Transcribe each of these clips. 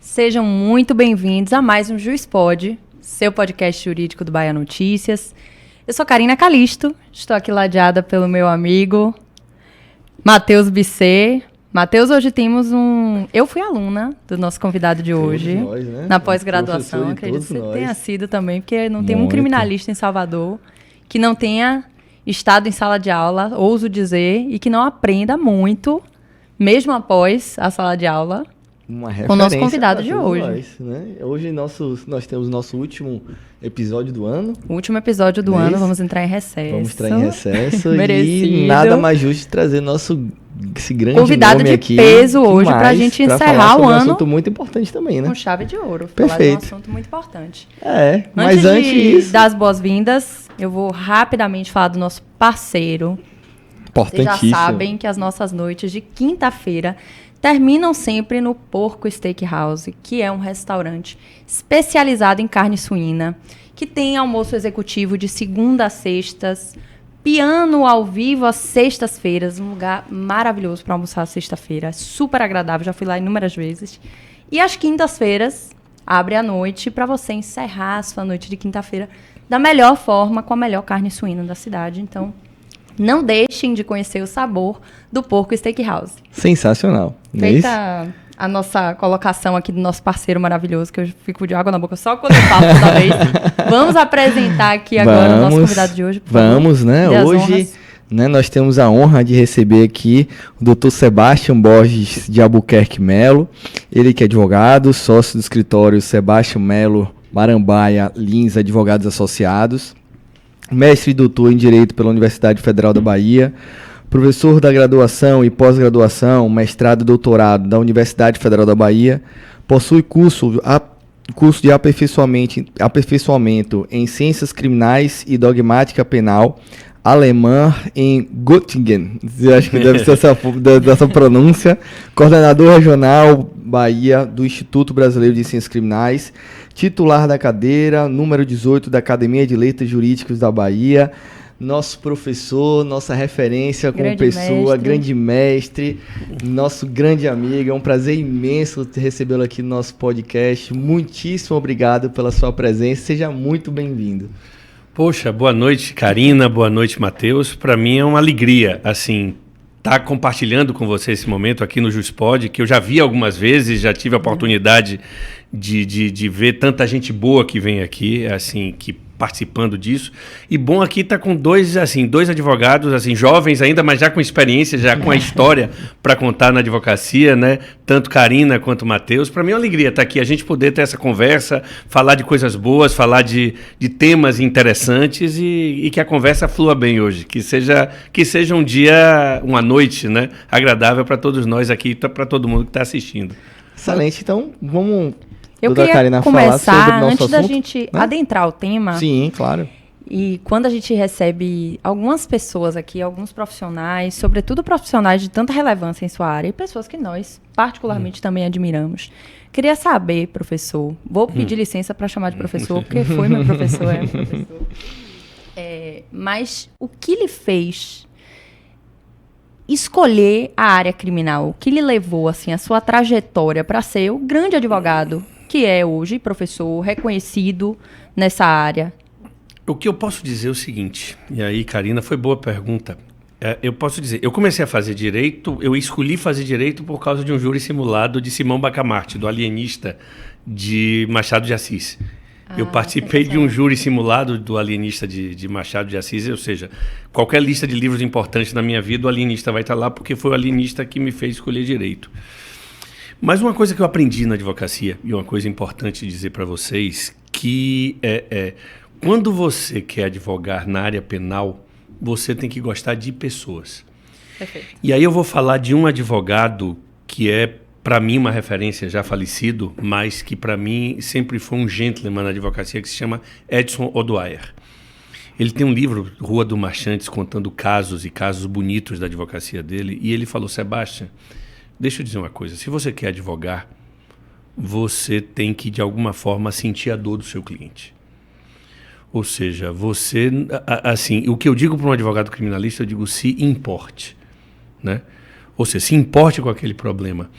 Sejam muito bem-vindos a mais um JuizPod, seu podcast jurídico do Bahia Notícias. Eu sou Karina Calisto, estou aqui ladeada pelo meu amigo Matheus Bisset. Matheus, hoje temos Eu fui aluna do nosso convidado de hoje, nós, né? na pós-graduação. Acredito que você tenha sido também, porque não tem um criminalista em Salvador que não tenha estado em sala de aula, ouso dizer, e que não aprenda muito, mesmo após a sala de aula, com o nosso convidado de hoje. Nós, né? Hoje nós temos nosso último episódio do ano. O último episódio do ano, vamos entrar em recesso. Vamos entrar em recesso e nada mais justo de trazer esse grande convidado nome de aqui, peso hoje pra gente encerrar o ano. Um assunto muito importante também, né? Com chave de ouro. Perfeito. Falar de um assunto muito importante. Mas antes das boas-vindas, eu vou rapidamente falar do nosso parceiro. Vocês já sabem que as nossas noites de quinta-feira terminam sempre no Porco Steakhouse, que é um restaurante especializado em carne suína, que tem almoço executivo de segunda a sextas, piano ao vivo às sextas-feiras, um lugar maravilhoso para almoçar às sexta-feira, super agradável, já fui lá inúmeras vezes. E às quintas-feiras, abre a noite para você encerrar a sua noite de quinta-feira da melhor forma, com a melhor carne suína da cidade. Então, não deixem de conhecer o sabor do Porco Steakhouse. Sensacional. Feita a nossa colocação aqui do nosso parceiro maravilhoso, que eu fico de água na boca só quando eu falo toda vez. Vamos apresentar aqui agora o nosso convidado de hoje. Vamos, né? Hoje, né, nós temos a honra de receber aqui o Dr. Sebastião Borges de Albuquerque Melo. Ele que é advogado, sócio do escritório Sebastião Melo Marambaia Lins Advogados Associados. Mestre e doutor em Direito pela Universidade Federal da Bahia, professor da graduação e pós-graduação, mestrado e doutorado da Universidade Federal da Bahia, possui curso de aperfeiçoamento em Ciências Criminais e Dogmática Penal alemã em Göttingen, eu acho que deve ser dessa pronúncia, coordenador regional Bahia do Instituto Brasileiro de Ciências Criminais, titular da cadeira número 18 da Academia de Letras Jurídicas da Bahia, nosso professor, nossa referência como pessoa, grande mestre, nosso grande amigo. É um prazer imenso recebê-lo aqui no nosso podcast. Muitíssimo obrigado pela sua presença. Seja muito bem-vindo. Poxa, boa noite, Karina. Boa noite, Matheus. Para mim é uma alegria, assim, estar compartilhando com você esse momento aqui no JuizPod, que eu já vi algumas vezes, já tive a oportunidade de ver tanta gente boa que vem aqui, assim, que participando disso. E bom aqui estar com dois advogados, assim, jovens ainda, mas já com experiência, já com a história para contar na advocacia, né? Tanto Karina quanto Matheus. Para mim é uma alegria estar aqui, a gente poder ter essa conversa, falar de coisas boas, falar de temas interessantes e que a conversa flua bem hoje. Que seja um dia, uma noite, né? Agradável para todos nós aqui, para todo mundo que está assistindo. Excelente. Então, vamos... Eu queria Karina começar, antes da gente adentrar o tema. Sim, claro. E quando a gente recebe algumas pessoas aqui, alguns profissionais, sobretudo profissionais de tanta relevância em sua área, e pessoas que nós particularmente também admiramos. Queria saber, professor, vou pedir licença para chamar de professor, porque foi meu professor, é meu professor. Mas o que lhe fez escolher a área criminal? O que lhe levou, assim, a sua trajetória para ser o grande advogado que é hoje, professor reconhecido nessa área? O que eu posso dizer é o seguinte, e aí, Karina, foi boa pergunta. Eu posso dizer, eu comecei a fazer direito, eu escolhi fazer direito por causa de um júri simulado de Simão Bacamarte, do Alienista de Machado de Assis. Eu participei de um júri simulado do Alienista de Machado de Assis, ou seja, qualquer lista de livros importantes na minha vida, o Alienista vai estar lá, porque foi o Alienista que me fez escolher direito. Mas uma coisa que eu aprendi na advocacia, e uma coisa importante dizer para vocês, que quando você quer advogar na área penal, você tem que gostar de pessoas. Perfeito. E aí eu vou falar de um advogado que é, para mim, uma referência já falecido, mas que para mim sempre foi um gentleman na advocacia, que se chama Edson Odoayer. Ele tem um livro, Rua do Marchantes, contando casos e casos bonitos da advocacia dele, e ele falou: Sebastião, deixa eu dizer uma coisa, se você quer advogar, você tem que, de alguma forma, sentir a dor do seu cliente. Ou seja, você, assim, o que eu digo para um advogado criminalista, eu digo: se importe, né? Ou seja, se importe com aquele problema.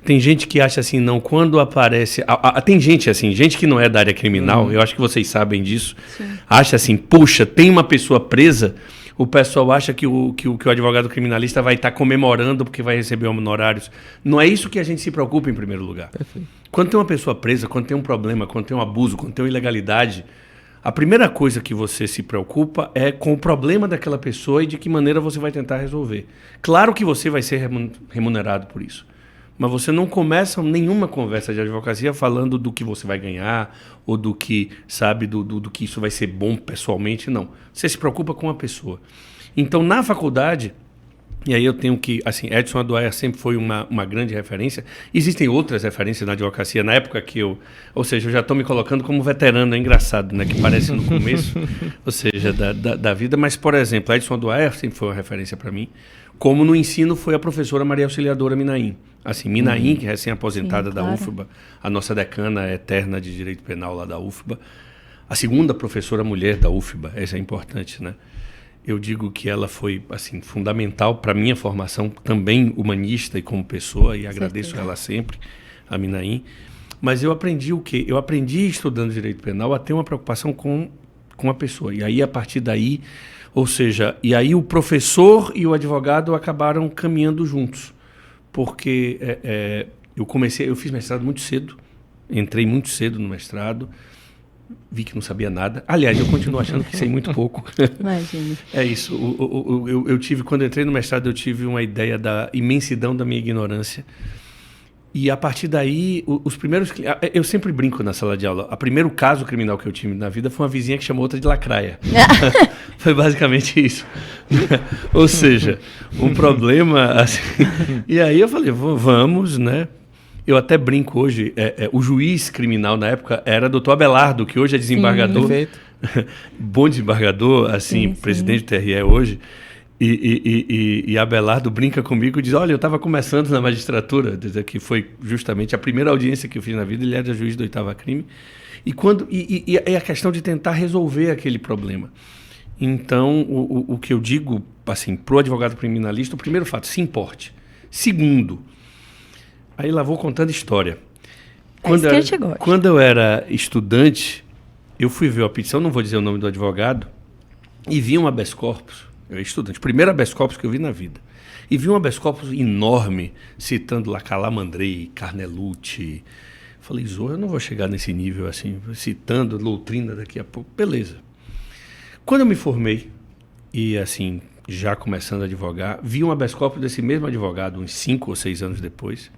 Tem gente que acha assim, não, quando aparece... tem gente assim, gente que não é da área criminal, eu acho que vocês sabem disso, acha assim, puxa, tem uma pessoa presa, o pessoal acha que o advogado criminalista vai estar comemorando porque vai receber honorários. Não é isso que a gente se preocupa em primeiro lugar. Perfeito. Quando tem uma pessoa presa, quando tem um problema, quando tem um abuso, quando tem uma ilegalidade, a primeira coisa que você se preocupa é com o problema daquela pessoa e de que maneira você vai tentar resolver. Claro que você vai ser remunerado por isso. Mas você não começa nenhuma conversa de advocacia falando do que você vai ganhar ou do que, sabe, do que isso vai ser bom pessoalmente, não. Você se preocupa com a pessoa. Então, na faculdade, e aí eu tenho que, assim, Edson Aduayer sempre foi uma grande referência. Existem outras referências na advocacia. Na época que eu já estou me colocando como veterano, é engraçado, né, que parece no começo, ou seja, da vida. Mas, por exemplo, Edson Aduayer sempre foi uma referência para mim. Como no ensino foi a professora Maria Auxiliadora Minaim. Assim, Minaim, que é recém-aposentada da UFBA, a nossa decana eterna de Direito Penal lá da UFBA. A segunda professora mulher da UFBA, essa é importante, né? Eu digo que ela foi, assim, fundamental para a minha formação, também humanista e como pessoa, e agradeço ela sempre, a Minaim. Mas eu aprendi o quê? Eu aprendi, estudando Direito Penal, a ter uma preocupação com a pessoa. E aí, a partir daí... Ou seja, e aí o professor e o advogado acabaram caminhando juntos, porque eu fiz mestrado muito cedo, entrei muito cedo no mestrado, vi que não sabia nada. Aliás, eu continuo achando que sei muito pouco. Imagina. É isso. Quando entrei no mestrado, eu tive uma ideia da imensidão da minha ignorância. E a partir daí, os primeiros... Eu sempre brinco na sala de aula. O primeiro caso criminal que eu tive na vida foi uma vizinha que chamou outra de lacraia. Foi basicamente isso. Ou seja, um problema... Assim, e aí eu falei, vamos, né? Eu até brinco hoje. O juiz criminal na época era Dr. Abelardo, que hoje é desembargador. Perfeito. Bom desembargador, assim, presidente do TRE hoje. E Abelardo brinca comigo e diz, olha, eu estava começando na magistratura, que foi justamente a primeira audiência que eu fiz na vida, ele era juiz do 8º crime, e é a questão de tentar resolver aquele problema. Então, o que eu digo, assim, para o advogado criminalista, o primeiro fato, se importe. Segundo, aí lá vou contando história. Quando eu era estudante, eu fui ver a petição, não vou dizer o nome do advogado, e vi um habeas corpus. Eu era estudante, primeiro habeas corpus que eu vi na vida. E vi um habeas corpus enorme, citando lá Calamandrei, Carnelucci. Falei, Zorro, eu não vou chegar nesse nível assim, citando doutrina daqui a pouco. Beleza. Quando eu me formei, e assim, já começando a advogar, vi um habeas corpus desse mesmo advogado, uns 5 ou 6 anos depois.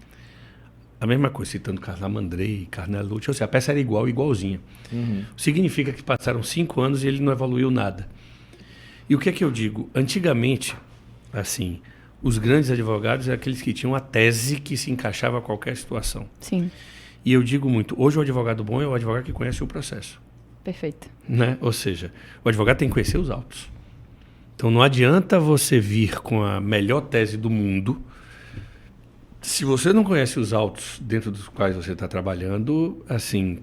A mesma coisa, citando Calamandrei, Carnelucci. Ou seja, a peça era igualzinha. Uhum. Significa que passaram 5 anos e ele não evoluiu nada. E o que é que eu digo? Antigamente, assim, os grandes advogados eram aqueles que tinham a tese que se encaixava a qualquer situação. Sim. E eu digo muito, hoje o advogado bom é o advogado que conhece o processo. Perfeito. Né? Ou seja, o advogado tem que conhecer os autos. Então não adianta você vir com a melhor tese do mundo, se você não conhece os autos dentro dos quais você está trabalhando, assim,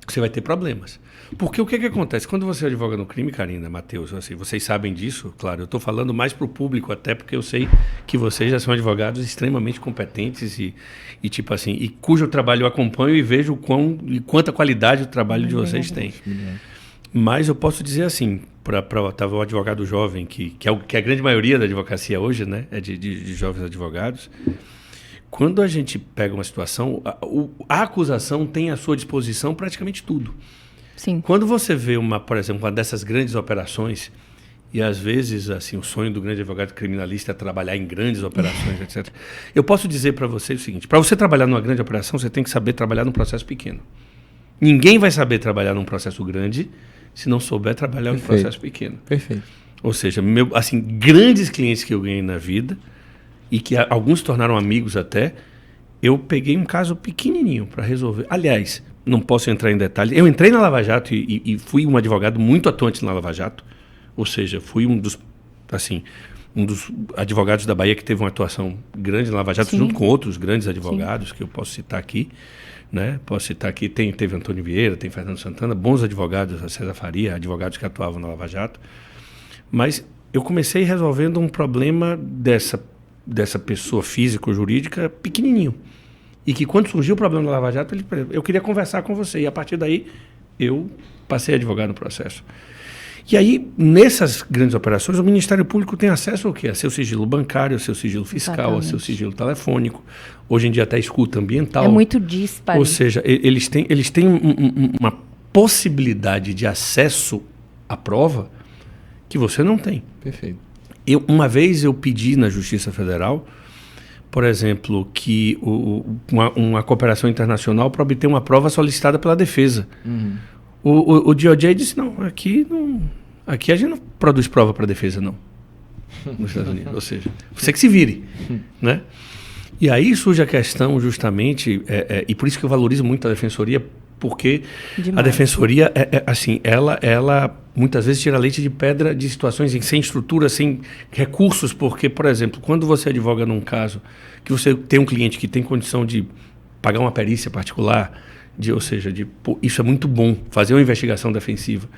você vai ter problemas. Porque o que acontece? Quando você advoga no crime, Karina, Matheus, assim, vocês sabem disso, claro, eu estou falando mais para o público até porque eu sei que vocês já são advogados extremamente competentes e tipo assim, e cujo trabalho eu acompanho e vejo quanta qualidade o trabalho de vocês tem. Mas eu posso dizer assim, para o advogado jovem, que é a grande maioria da advocacia hoje, né, é de jovens advogados, quando a gente pega uma situação, a acusação tem à sua disposição praticamente tudo. Sim. Quando você vê, por exemplo, uma dessas grandes operações, e às vezes assim, o sonho do grande advogado criminalista é trabalhar em grandes operações, etc. Eu posso dizer para você o seguinte, para você trabalhar numa grande operação, você tem que saber trabalhar num processo pequeno. Ninguém vai saber trabalhar num processo grande se não souber trabalhar num processo pequeno. Perfeito. Ou seja, assim, grandes clientes que eu ganhei na vida, e que alguns se tornaram amigos até, eu peguei um caso pequenininho para resolver. Aliás, não posso entrar em detalhes. Eu entrei na Lava Jato e fui um advogado muito atuante na Lava Jato. Ou seja, fui um dos advogados da Bahia que teve uma atuação grande na Lava Jato, junto com outros grandes advogados, que eu posso citar aqui. Né? Posso citar aqui, teve Antônio Vieira, tem Fernando Santana, bons advogados, a César Faria, advogados que atuavam na Lava Jato. Mas eu comecei resolvendo um problema dessa pessoa física ou jurídica pequenininho. E que quando surgiu o problema da Lava Jato, eu queria conversar com você. E a partir daí, eu passei a advogar no processo. E aí, nessas grandes operações, o Ministério Público tem acesso ao quê? A seu sigilo bancário, a seu sigilo fiscal, Exatamente. A seu sigilo telefônico. Hoje em dia até escuta ambiental. É muito disparo. Ou seja, eles têm uma possibilidade de acesso à prova que você não tem. Perfeito. Uma vez eu pedi na Justiça Federal, por exemplo, que uma cooperação internacional para obter uma prova solicitada pela defesa. O DOJ disse, não, aqui a gente não produz prova para defesa, não. Nos Estados Unidos. Ou seja, você que se vire. Né? E aí surge a questão, justamente, e por isso que eu valorizo muito a defensoria, porque Demais. A defensoria, assim, ela muitas vezes tira leite de pedra de situações sem estrutura, sem recursos, porque, por exemplo, quando você advoga num caso que você tem um cliente que tem condição de pagar uma perícia particular, isso é muito bom, fazer uma investigação defensiva.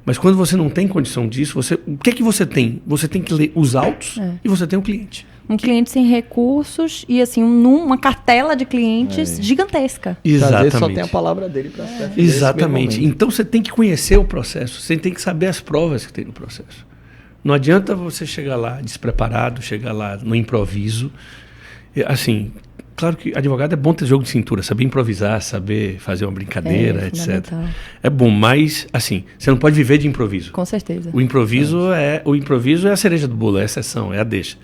Mas quando você não tem condição disso, o que é que você tem? Você tem que ler os autos e você tem um cliente. Um cliente sem recursos e assim, uma cartela de clientes gigantesca. Exatamente. Às vezes só tem a palavra dele para ser. Exatamente. Então você tem que conhecer o processo, você tem que saber as provas que tem no processo. Não adianta você chegar lá despreparado, chegar lá no improviso. Assim, claro que advogado é bom ter jogo de cintura, saber improvisar, saber fazer uma brincadeira, etc. É bom, mas assim, você não pode viver de improviso. Com certeza. O improviso é a cereja do bolo, é a exceção, é a deixa.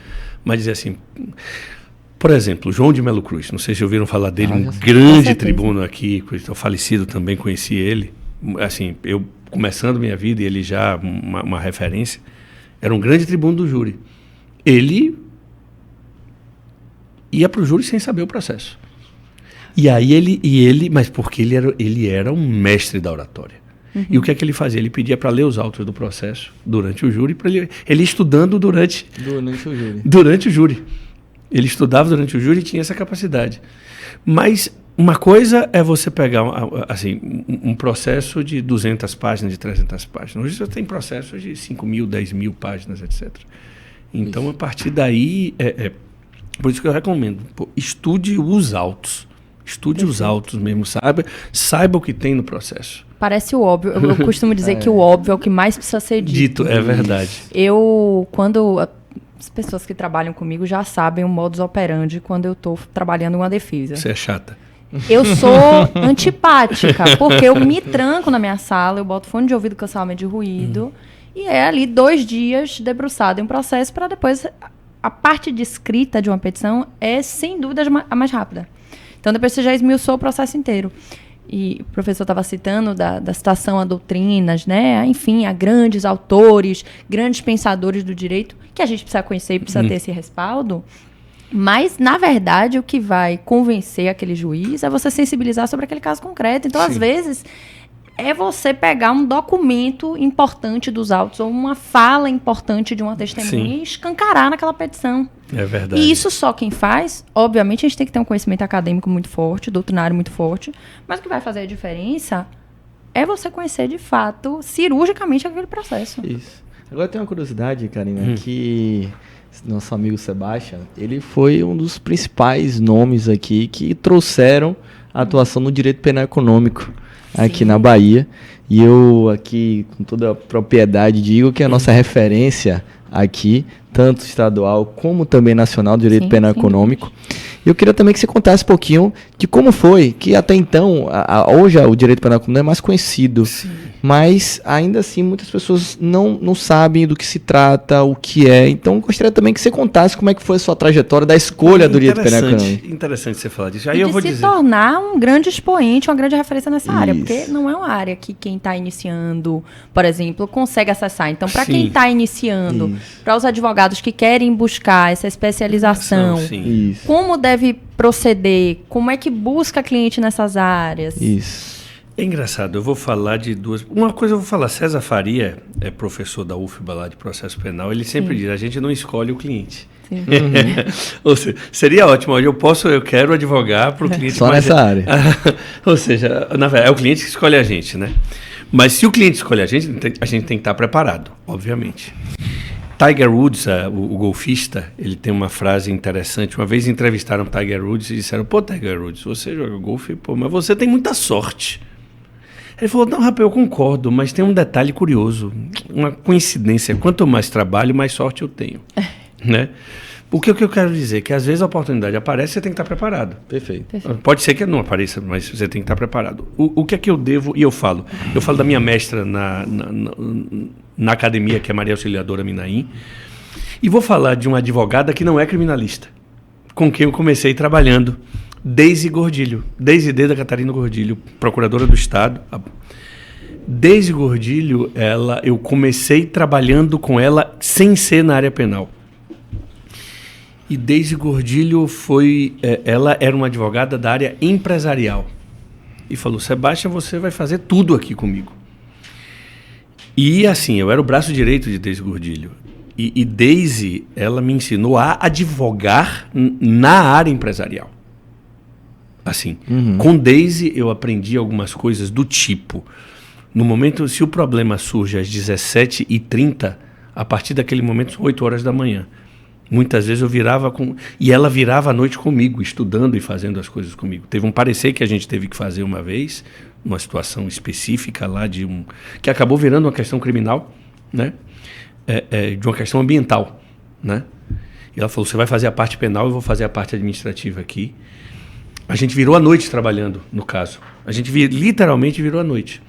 Mas dizer assim, por exemplo, João de Melo Cruz, não sei se ouviram falar dele, um grande tribuno aqui, falecido também, conheci ele. Assim, eu começando minha vida e ele já uma referência, era um grande tribuno do júri. Ele ia para o júri sem saber o processo. E aí mas porque ele era um mestre da oratória. E o que é que ele fazia? Ele pedia para ler os autos do processo durante o júri, para ele estudando durante o júri. Ele estudava durante o júri e tinha essa capacidade. Mas uma coisa é você pegar assim, um processo de 200 páginas, de 300 páginas. Hoje você tem processos de 5.000, 10.000 páginas, etc. Então, a partir daí, por isso que eu recomendo, estude os autos. Estude os autos mesmo, saiba o que tem no processo. Parece o óbvio. Eu costumo dizer que o óbvio é o que mais precisa ser dito. É verdade. As pessoas que trabalham comigo já sabem o modus operandi quando eu estou trabalhando uma defesa. Você é chata. Eu sou antipática, porque eu me tranco na minha sala, eu boto fone de ouvido, cancelamento de ruído, e é ali 2 dias debruçado em um processo para depois... A parte de escrita de uma petição é, sem dúvida, a mais rápida. Então, depois você já esmiuçou o processo inteiro. E o professor estava citando da citação a doutrinas, né? Enfim, a grandes autores, grandes pensadores do direito, que a gente precisa conhecer e precisa ter esse respaldo. Mas, na verdade, o que vai convencer aquele juiz é você sensibilizar sobre aquele caso concreto. Então, às vezes, é você pegar um documento importante dos autos ou uma fala importante de uma testemunha e escancarar naquela petição. É verdade. E isso só quem faz, obviamente a gente tem que ter um conhecimento acadêmico muito forte, doutrinário muito forte, mas o que vai fazer a diferença é você conhecer de fato, cirurgicamente, aquele processo. Isso. Agora tem uma curiosidade, Karina, que nosso amigo Sebastião, ele foi um dos principais nomes aqui que trouxeram a atuação no direito penal econômico aqui na Bahia. E eu aqui, com toda a propriedade, digo que a nossa referência aqui, tanto estadual como também nacional, do direito penal econômico. E eu queria também que você contasse um pouquinho de como foi, que até então, hoje o direito penal econômico é mais conhecido, mas ainda assim muitas pessoas não sabem do que se trata, o que é. Então eu gostaria também que você contasse como é que foi a sua trajetória da escolha do direito penal econômico. Interessante você falar disso. Aí e eu de vou se dizer. tornar um grande expoente, uma grande referência nessa área, porque não é uma área que quem está iniciando, por exemplo, consegue acessar. Então, para quem está iniciando, para os advogados que querem buscar essa especialização, como deve proceder, como é que busca cliente nessas áreas? Isso. É engraçado, eu vou falar de duas... Uma coisa eu vou falar, César Faria, é professor da UFBA lá de processo penal, ele sempre diz, a gente não escolhe o cliente. Ou seja, seria ótimo, eu quero advogar para o cliente... Só nessa área. Ou seja, na verdade, é o cliente que escolhe a gente, né? Mas se o cliente escolhe a gente tem que estar preparado, obviamente. Tiger Woods, o golfista, ele tem uma frase interessante. Uma vez entrevistaram Tiger Woods e disseram: pô, Tiger Woods, você joga golfe, pô, mas você tem muita sorte. Ele falou: não, rapaz, eu concordo, mas tem um detalhe curioso, uma coincidência. Quanto mais trabalho, mais sorte eu tenho. Né? O que eu quero dizer? Que às vezes a oportunidade aparece e você tem que estar preparado. Perfeito. Pode ser que não apareça, mas você tem que estar preparado. O que é que eu devo... E eu falo da minha mestra na academia, que é Maria Auxiliadora Minaim, e vou falar de uma advogada que não é criminalista, com quem eu comecei trabalhando, Deise Gordilho, Deise da Catarina Gordilho, procuradora do Estado. Deise Gordilho, eu comecei trabalhando com ela sem ser na área penal. E Deise Gordilho ela era uma advogada da área empresarial. E falou: Sebastião, você vai fazer tudo aqui comigo. E assim, eu era o braço direito de Deise Gordilho. E Deise, ela me ensinou a advogar na área empresarial. Assim, com Deise eu aprendi algumas coisas do tipo: no momento, se o problema surge às 17h30, a partir daquele momento são 8 horas da manhã. Muitas vezes eu virava e ela virava à noite comigo, estudando e fazendo as coisas comigo. Teve um parecer que a gente teve que fazer uma vez, uma situação específica lá que acabou virando uma questão criminal, né? De uma questão ambiental, né? E ela falou: você vai fazer a parte penal, eu vou fazer a parte administrativa aqui. A gente virou a noite trabalhando no caso. A gente literalmente virou a noite,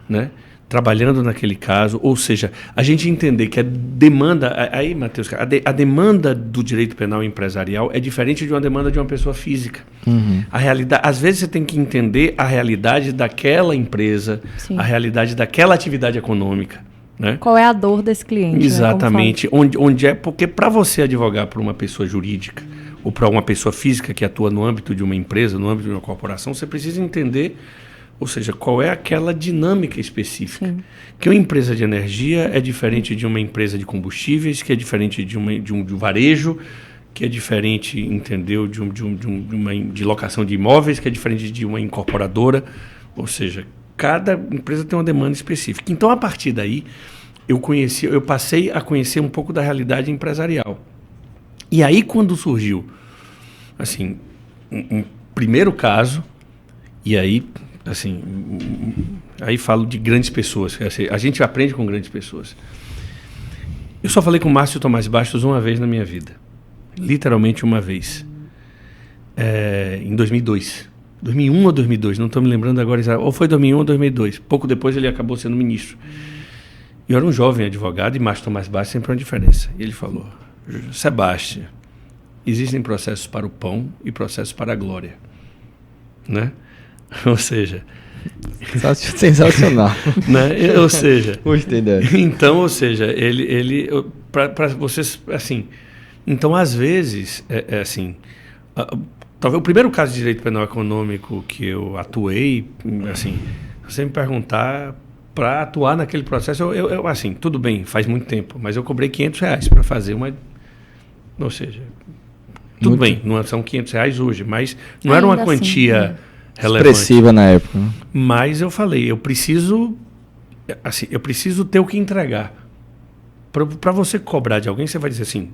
né? Trabalhando naquele caso, ou seja, a gente entender que a demanda... Aí, Matheus, a demanda do direito penal empresarial é diferente de uma demanda de uma pessoa física. A realidade, às vezes você tem que entender a realidade daquela empresa, a realidade daquela atividade econômica. Né? Qual é a dor desse cliente? Exatamente. Né? Onde é, porque para você advogar para uma pessoa jurídica ou para uma pessoa física que atua no âmbito de uma empresa, no âmbito de uma corporação, você precisa entender... Ou seja, qual é aquela dinâmica específica? Sim. Que uma empresa de energia é diferente de uma empresa de combustíveis, que é diferente de um varejo, que é diferente, entendeu, de locação de imóveis, que é diferente de uma incorporadora. Ou seja, cada empresa tem uma demanda específica. Então, a partir daí, eu passei a conhecer um pouco da realidade empresarial. E aí, quando surgiu, assim, um primeiro caso, e aí... Assim, aí falo de grandes pessoas. Assim, a gente aprende com grandes pessoas. Eu só falei com o Márcio Tomás Bastos uma vez na minha vida. Literalmente uma vez. Em 2002. 2001 ou 2002, não estou me lembrando agora. Ou foi 2001 ou 2002. Pouco depois ele acabou sendo ministro. Eu era um jovem advogado e Márcio Tomás Bastos sempre uma diferença. E ele falou: Sebastião, existem processos para o pão e processos para a glória. Né? Ou seja... Sensacional. Né? Ou seja... Então, ou seja, para vocês, assim... Então, às vezes, assim... Talvez o primeiro caso de direito penal econômico que eu atuei, assim... Se você me perguntar, para atuar naquele processo, eu, assim, tudo bem, faz muito tempo, mas eu cobrei R$500 para fazer uma... Ou seja... Tudo bem, não são R$500 hoje, mas não era uma quantia... Assim, relevante. Expressiva na época. Né? Mas eu falei, eu preciso ter o que entregar. Para você cobrar de alguém, você vai dizer assim,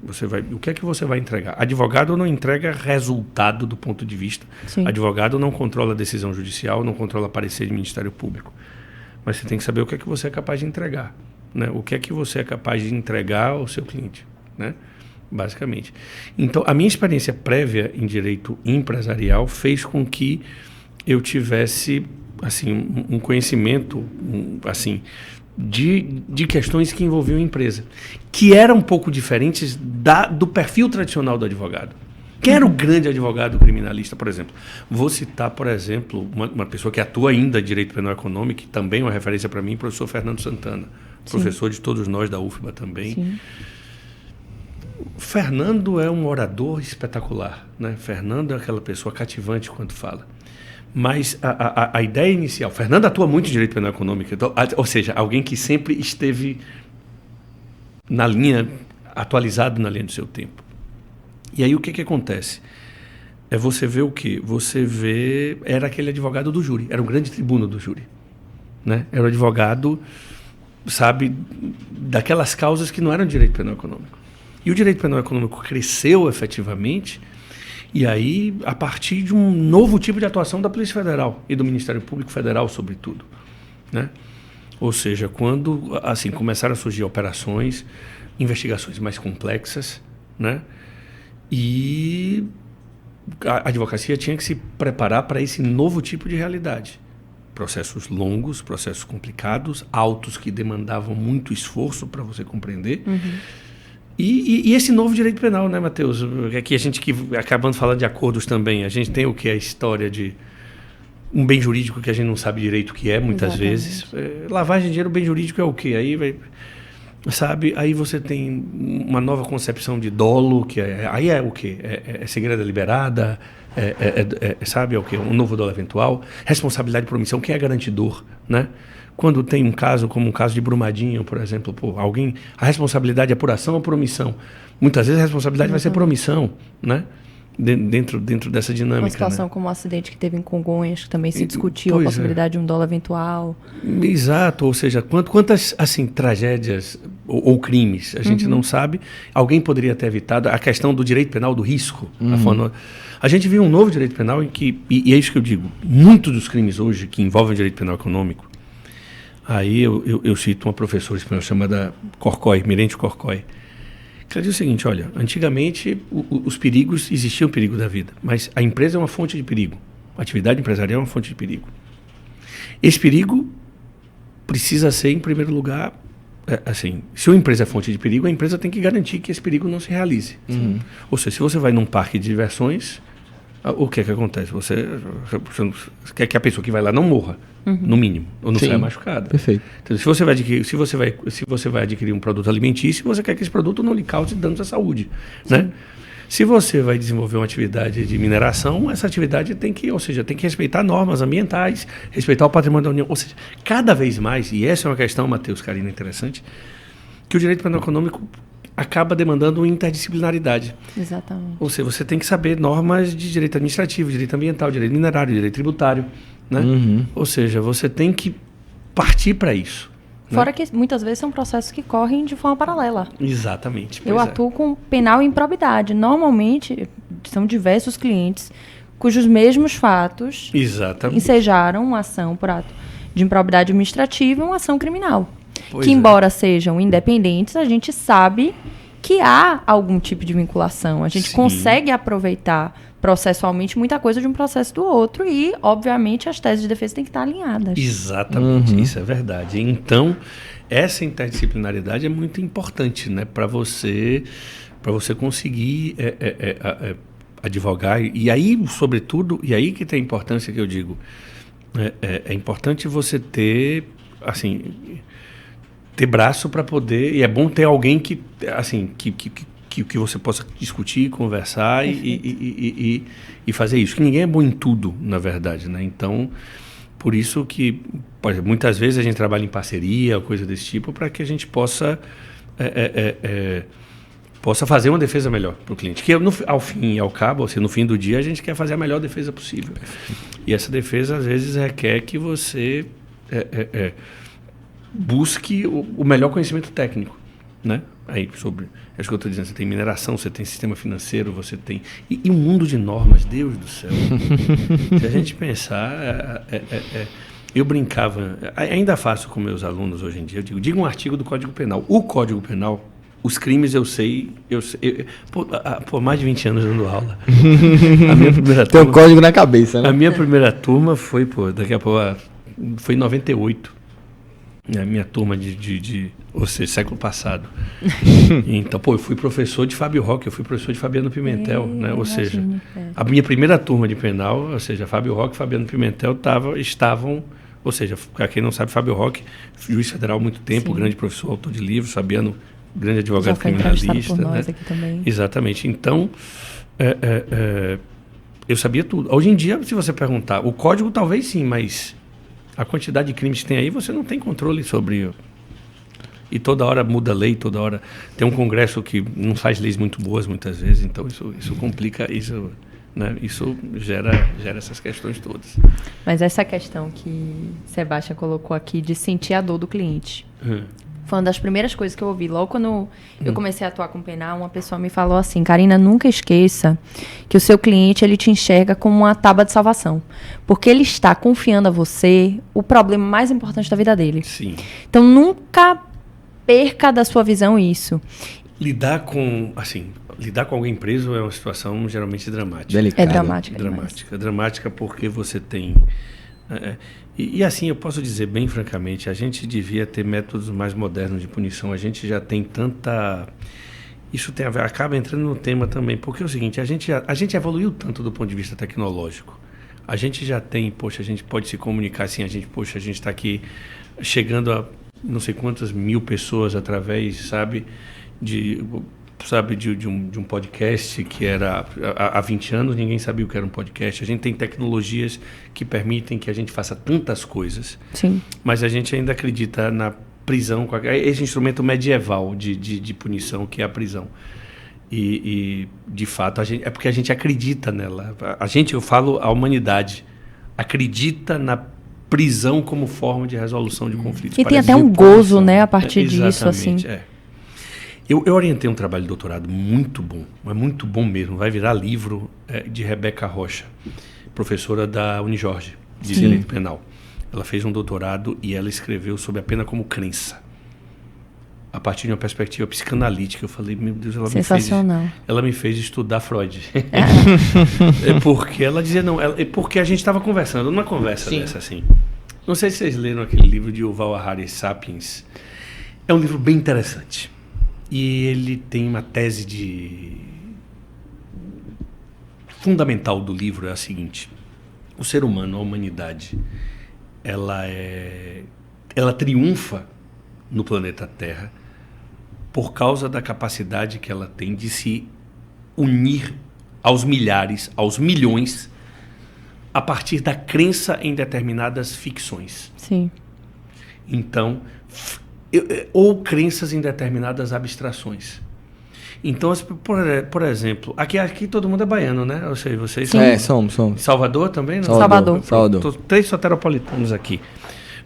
o que é que você vai entregar? Advogado não entrega resultado do ponto de vista. Sim. Advogado não controla a decisão judicial, não controla parecer de Ministério Público. Mas você tem que saber o que é que você é capaz de entregar. Né? O que é que você é capaz de entregar ao seu cliente. Né? Basicamente. Então, a minha experiência prévia em direito empresarial fez com que eu tivesse assim, um conhecimento assim, de questões que envolviam a empresa, que eram um pouco diferentes do perfil tradicional do advogado. Quem era o grande advogado criminalista, por exemplo? Vou citar, por exemplo, uma pessoa que atua ainda em direito penal econômico, que também é uma referência para mim, o professor Fernando Santana, professor de todos nós da UFBA também. Sim. Fernando é um orador espetacular, né? Fernando é aquela pessoa cativante quando fala. Mas a ideia inicial... Fernando atua muito em direito penal econômico, então, ou seja, alguém que sempre esteve na linha, atualizado na linha do seu tempo. E aí o que acontece? Você vê o quê? Você vê... Era aquele advogado do júri, era um grande tribuno do júri. Né? Era o advogado sabe, daquelas causas que não eram direito penal econômico. E o direito penal econômico cresceu efetivamente, e aí a partir de um novo tipo de atuação da Polícia Federal e do Ministério Público Federal, sobretudo, né? Ou seja, quando assim começaram a surgir operações, investigações mais complexas, né? E a advocacia tinha que se preparar para esse novo tipo de realidade. Processos longos, processos complicados, autos que demandavam muito esforço para você compreender. E esse novo direito penal, né, Matheus? Aqui a gente, acabando falando de acordos também, a gente tem o que? A história de um bem jurídico que a gente não sabe direito o que é, muitas vezes. Lavagem de dinheiro, bem jurídico é o quê? Aí você tem uma nova concepção de dolo, que aí é o quê? É segredo deliberada, sabe, é o quê? Um novo dolo eventual, responsabilidade por omissão, quem é garantidor, né? Quando tem um caso, como um caso de Brumadinho, por exemplo, a responsabilidade é por ação ou por omissão? Muitas vezes a responsabilidade vai ser por omissão, né? Dentro dessa dinâmica. Uma situação, né, como o acidente que teve em Congonhas, que também se discutiu a possibilidade de um dolo eventual. Exato, ou seja, quantas assim, tragédias ou crimes a gente não sabe, alguém poderia ter evitado. A questão do direito penal, do risco. A gente viu um novo direito penal em que, e é isso que eu digo, muitos dos crimes hoje que envolvem o direito penal econômico, aí eu cito uma professora espanhola chamada Corcoy, Mirente Corcoy, que ela diz o seguinte: olha, antigamente os perigos, existia o perigo da vida, mas a empresa é uma fonte de perigo, a atividade empresarial é uma fonte de perigo. Esse perigo precisa ser, em primeiro lugar, assim, se uma empresa é fonte de perigo, a empresa tem que garantir que esse perigo não se realize. Ou seja, se você vai num parque de diversões, o que é que acontece? Você quer que a pessoa que vai lá não morra, no mínimo, ou não saia machucada. Perfeito. Então, se você vai adquirir um produto alimentício, você quer que esse produto não lhe cause danos à saúde, né? Se você vai desenvolver uma atividade de mineração, essa atividade tem que respeitar normas ambientais, respeitar o patrimônio da União. Ou seja, cada vez mais, e essa é uma questão, Matheus, Karina, interessante, que o direito penal econômico acaba demandando interdisciplinaridade. Exatamente. Ou seja, você tem que saber normas de direito administrativo, direito ambiental, direito minerário, direito tributário, né? Ou seja, você tem que partir para isso. Fora que muitas vezes são processos que correm de forma paralela. Exatamente. Eu atuo com penal e improbidade. Normalmente, são diversos clientes cujos mesmos fatos ensejaram uma ação por ato de improbidade administrativa e uma ação criminal. Embora sejam independentes, a gente sabe que há algum tipo de vinculação. A gente consegue aproveitar processualmente muita coisa de um processo do outro e, obviamente, as teses de defesa têm que estar alinhadas. Exatamente, isso é verdade. Então, essa interdisciplinaridade é muito importante, né, para você conseguir advogar. E aí, sobretudo, e aí que tem a importância que eu digo, é importante você ter, assim, ter braço para poder, e é bom ter alguém que, assim, que você possa discutir, conversar e fazer isso. Que ninguém é bom em tudo, na verdade, né? Então, por isso que muitas vezes a gente trabalha em parceria, coisa desse tipo, para que a gente possa fazer uma defesa melhor para o cliente. Que ao fim e ao cabo, no fim do dia, a gente quer fazer a melhor defesa possível. E essa defesa, às vezes, requer que você busque o melhor conhecimento técnico, né? Aí, sobre, é isso que eu estou dizendo, você tem mineração, você tem sistema financeiro, você tem... E um mundo de normas, Deus do céu. Se a gente pensar... eu brincava, ainda faço com meus alunos hoje em dia, eu digo um artigo do Código Penal. O Código Penal, os crimes eu sei por mais de 20 anos dando aula. A minha primeira tem um código na cabeça, né? A minha primeira turma foi, daqui a pouco, foi em 98. A minha turma ou seja, século passado. Então, eu fui professor de Fábio Roque, eu fui professor de Fabiano Pimentel, né? Ou seja, a minha primeira turma de penal, ou seja, Fábio Roque e Fabiano Pimentel estavam, ou seja, para quem não sabe, Fábio Roque, juiz federal há muito tempo, grande professor, autor de livros, Fabiano, grande advogado criminalista, por nós né? Aqui também. Exatamente. Então, eu sabia tudo. Hoje em dia, se você perguntar, o código talvez sim, mas a quantidade de crimes que tem aí, você não tem controle sobre. E toda hora muda a lei, toda hora tem um Congresso que não faz leis muito boas muitas vezes, então isso complica, isso né? Isso gera essas questões todas. Mas essa questão que Sebastião colocou aqui de sentir a dor do cliente. Foi uma das primeiras coisas que eu ouvi. Logo quando eu comecei a atuar com o penal, uma pessoa me falou assim: Karina, nunca esqueça que o seu cliente, ele te enxerga como uma tábua de salvação. Porque ele está confiando a você o problema mais importante da vida dele. Sim. Então, nunca perca da sua visão isso. Lidar com alguém preso é uma situação geralmente dramática. Delicada. É dramática. Dramática. Dramática porque você tem... E assim, eu posso dizer bem francamente, a gente devia ter métodos mais modernos de punição. A gente já tem tanta... Isso tem a ver, acaba entrando no tema também, porque é o seguinte, a gente evoluiu tanto do ponto de vista tecnológico. A gente já tem, a gente pode se comunicar assim, a gente está aqui chegando a não sei quantas mil pessoas através, de um podcast que era há 20 anos, ninguém sabia o que era um podcast. A gente tem tecnologias que permitem que a gente faça tantas coisas. Sim. Mas a gente ainda acredita na prisão, esse instrumento medieval de punição que é a prisão. E de fato, é porque a gente acredita nela. Eu falo a humanidade, acredita na prisão como forma de resolução de conflitos. E tem até um gozo, né, a partir disso, assim. Eu orientei um trabalho de doutorado muito bom, mas muito bom mesmo, vai virar livro, de Rebeca Rocha, professora da Unijorge, de Direito Penal. Ela fez um doutorado e ela escreveu sobre a pena como crença, a partir de uma perspectiva psicanalítica. Eu falei, meu Deus, ela me fez estudar Freud. Porque ela dizia, porque a gente estava conversando, numa conversa dessa assim. Não sei se vocês leram aquele livro de Yuval Harari, Sapiens. É um livro bem interessante. E ele tem uma tese fundamental do livro, é a seguinte: o ser humano, a humanidade, ela triunfa no planeta Terra por causa da capacidade que ela tem de se unir aos milhares, aos milhões, a partir da crença em determinadas ficções. Sim. Então, ou crenças em determinadas abstrações. Então, por exemplo, aqui todo mundo é baiano, né? Ou seja, vocês são... somos. Salvador também? Não? Salvador. 3 soteropolitanos aqui.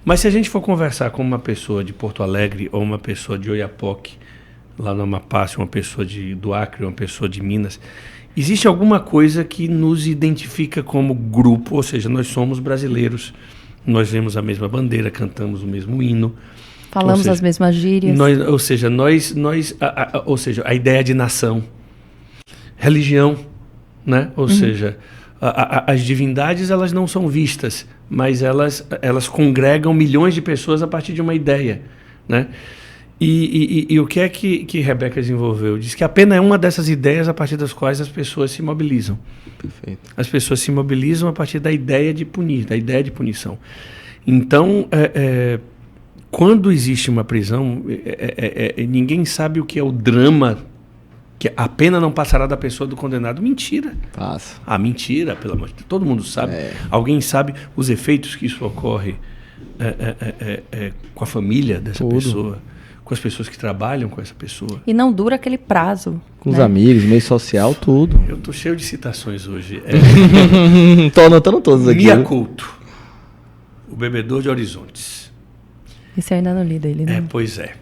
Mas se a gente for conversar com uma pessoa de Porto Alegre ou uma pessoa de Oiapoque, lá no Amapá, uma pessoa do Acre, uma pessoa de Minas, existe alguma coisa que nos identifica como grupo, ou seja, nós somos brasileiros, nós vemos a mesma bandeira, cantamos o mesmo hino, falamos as mesmas gírias. Ou seja, a ideia de nação, religião, né? Ou seja, as divindades, elas não são vistas, mas elas congregam milhões de pessoas a partir de uma ideia, né? E o que é que Rebeca desenvolveu? Diz que a pena é uma dessas ideias a partir das quais as pessoas se mobilizam. Perfeito. As pessoas se mobilizam a partir da ideia de punir, da ideia de punição. Então, quando existe uma prisão, ninguém sabe o que é o drama, que a pena não passará da pessoa do condenado. Mentira. Passa. Mentira, pelo amor de Deus. Todo mundo sabe. Alguém sabe os efeitos que isso ocorre com a família dessa pessoa, com as pessoas que trabalham com essa pessoa. E não dura aquele prazo. Com os amigos, meio social, tudo. Eu estou cheio de citações hoje. Estou anotando todos aqui. Mia Couto, O Bebedor de Horizontes. Esse eu ainda não li dele, né? Pois é.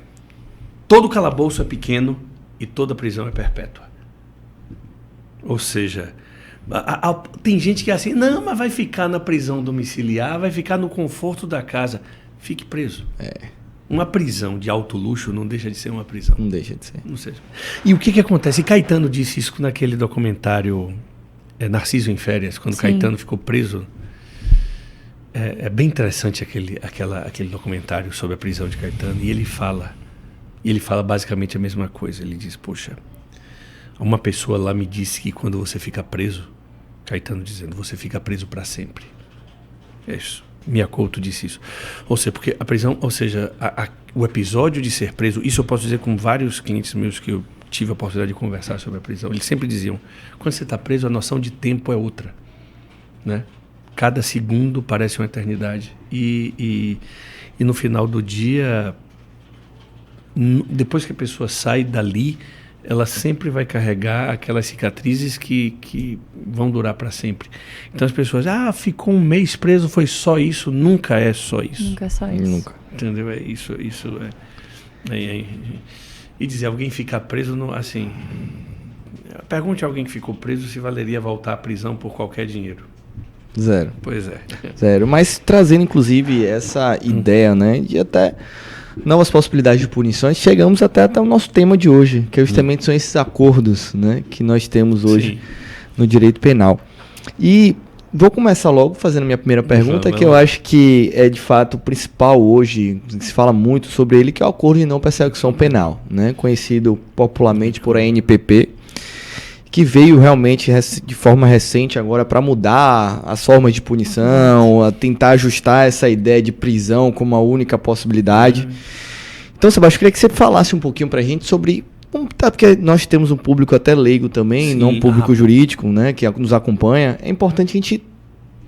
Todo calabouço é pequeno e toda prisão é perpétua. Ou seja, tem gente que é assim, não, mas vai ficar na prisão domiciliar, vai ficar no conforto da casa. Fique preso. Uma prisão de alto luxo não deixa de ser uma prisão. Não deixa de ser. Não seja. E o que acontece? E Caetano disse isso naquele documentário Narciso em Férias, quando Caetano ficou preso. É bem interessante aquele documentário sobre a prisão de Caetano. E ele fala basicamente a mesma coisa. Ele diz, poxa, uma pessoa lá me disse que quando você fica preso, Caetano dizendo, você fica preso para sempre. É isso. Mia Couto disse isso. Ou seja, porque a prisão, ou seja, o episódio de ser preso, isso eu posso dizer com vários clientes meus que eu tive a oportunidade de conversar sobre a prisão. Eles sempre diziam, quando você está preso, a noção de tempo é outra, né? Cada segundo parece uma eternidade. E no final do dia, depois que a pessoa sai dali, ela sempre vai carregar aquelas cicatrizes que vão durar para sempre. Então as pessoas, ficou um mês preso, foi só isso. Nunca é só isso. Nunca é só isso. Nunca. Entendeu? E dizer, alguém ficar preso, assim... Pergunte a alguém que ficou preso se valeria voltar à prisão por qualquer dinheiro. Zero. Pois é. Zero. Mas trazendo, inclusive, essa ideia, né, de até novas possibilidades de punições, chegamos até o nosso tema de hoje, que justamente são esses acordos, né, que nós temos hoje no direito penal. E vou começar logo fazendo a minha primeira pergunta, que eu acho que é de fato o principal hoje, se fala muito sobre ele, que é o acordo de não persecução penal, né, conhecido popularmente por ANPP, que veio realmente de forma recente agora para mudar as formas de punição, a tentar ajustar essa ideia de prisão como a única possibilidade. Então, Sebastião, eu queria que você falasse um pouquinho para a gente sobre... Porque nós temos um público até leigo também, não um público jurídico, né, que nos acompanha. É importante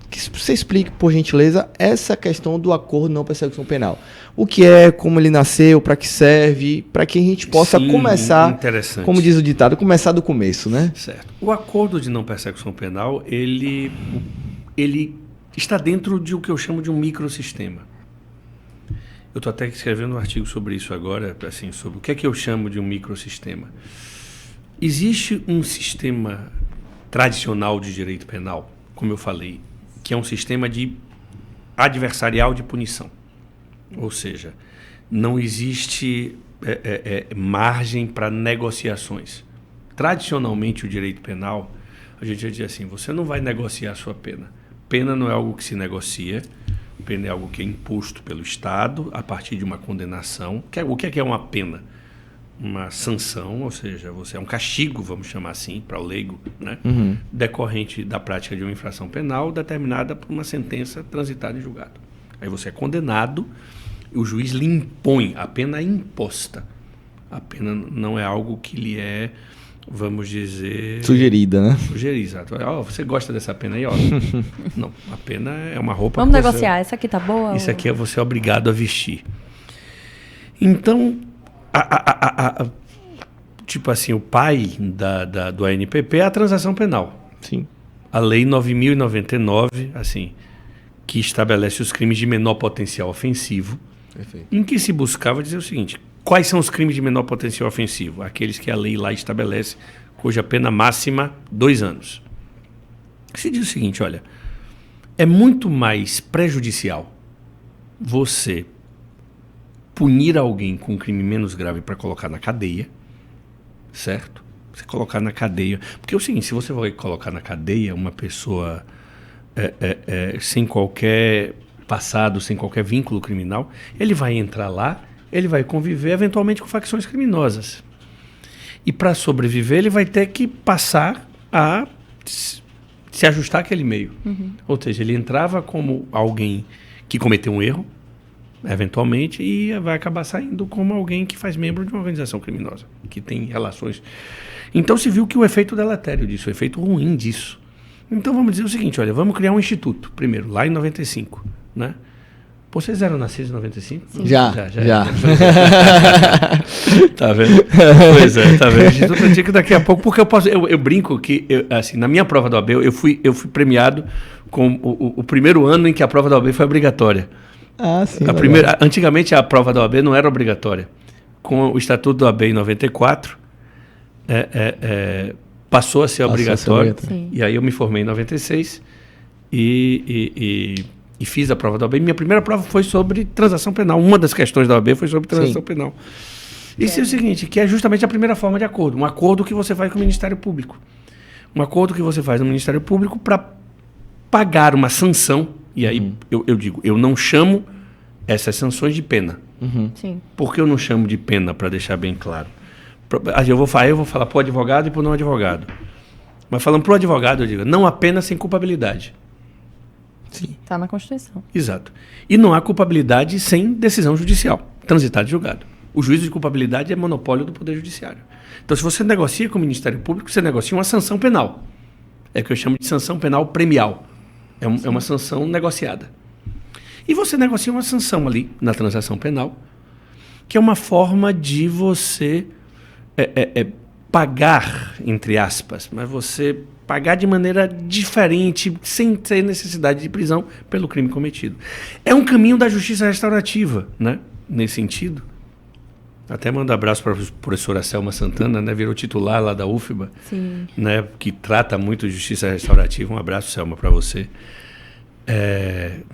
que você explique, por gentileza, essa questão do acordo de não persecução penal. O que é, como ele nasceu, para que serve, para que a gente possa começar, como diz o ditado, começar do começo, né? Certo. O acordo de não persecução penal, ele está dentro de o que eu chamo de um microsistema. Eu estou até escrevendo um artigo sobre isso agora, assim, sobre o que é que eu chamo de um microsistema. Existe um sistema tradicional de direito penal, como eu falei, que é um sistema adversarial de punição. Ou seja, não existe margem para negociações. Tradicionalmente, o direito penal, a gente já diz assim, você não vai negociar a sua pena. Pena não é algo que se negocia, pena é algo que é imposto pelo Estado a partir de uma condenação. O que é uma pena? Uma sanção, ou seja, é um castigo, vamos chamar assim, para o leigo, né? Decorrente da prática de uma infração penal determinada por uma sentença transitada em julgado. Aí você é condenado, o juiz lhe impõe, a pena é imposta. A pena não é algo que lhe é, vamos dizer... Sugerida, né? Sugerida, exato. Você gosta dessa pena aí? Não, a pena é uma roupa... Vamos negociar, essa aqui tá boa? Isso aqui você é obrigado a vestir. Então... tipo assim, o pai do ANPP é a transação penal. Sim. A Lei 9.099, assim, que estabelece os crimes de menor potencial ofensivo. Perfeito. Em que se buscava dizer o seguinte, quais são os crimes de menor potencial ofensivo? Aqueles que a lei lá estabelece, cuja pena máxima, 2 anos. Se diz o seguinte, olha, é muito mais prejudicial você punir alguém com um crime menos grave para colocar na cadeia, certo? Você colocar na cadeia. Porque é o seguinte, se você vai colocar na cadeia uma pessoa sem qualquer passado, sem qualquer vínculo criminal, ele vai entrar lá, ele vai conviver eventualmente com facções criminosas. E para sobreviver, ele vai ter que passar a se ajustar àquele meio. Ou seja, ele entrava como alguém que cometeu um erro, eventualmente, e vai acabar saindo como alguém que faz membro de uma organização criminosa, que tem relações. Então se viu que o efeito deletério disso, o efeito ruim disso. Então vamos dizer o seguinte, olha, vamos criar um instituto, primeiro, lá em 95, né? Vocês eram nascidos em 95? Sim. Já. Tá vendo? Pois é, tá vendo? Instituto Antigo daqui a pouco, porque eu brinco que, assim, na minha prova da OAB, eu fui premiado com o primeiro ano em que a prova da OAB foi obrigatória. Sim. Antigamente a prova da OAB não era obrigatória. Com o Estatuto da OAB em 94, passou a ser obrigatório. E aí eu me formei em 96 e fiz a prova da OAB. Minha primeira prova foi sobre transação penal. Uma das questões da OAB foi sobre transação penal. Isso é o seguinte, que é justamente a primeira forma de acordo. Um acordo que você faz com o Ministério Público. Um acordo que você faz no Ministério Público para pagar uma sanção. E aí eu digo, eu não chamo essas sanções de pena. Sim. Por que eu não chamo de pena, para deixar bem claro? Eu vou falar para o advogado e para o não advogado. Mas falando para o advogado, eu digo, não há pena sem culpabilidade. Sim. Está na Constituição. Exato. E não há culpabilidade sem decisão judicial, transitada e julgado. O juízo de culpabilidade é monopólio do Poder Judiciário. Então, se você negocia com o Ministério Público, você negocia uma sanção penal. É o que eu chamo de sanção penal premial. É uma sanção negociada. E você negocia uma sanção ali, na transação penal, que é uma forma de você pagar, entre aspas, mas você pagar de maneira diferente, sem ter necessidade de prisão pelo crime cometido. É um caminho da justiça restaurativa, né? Nesse sentido. Até mando um abraço para a professora Selma Santana, né? Virou titular lá da UFBA, Sim. Né? Que trata muito de justiça restaurativa. Um abraço, Selma, para você.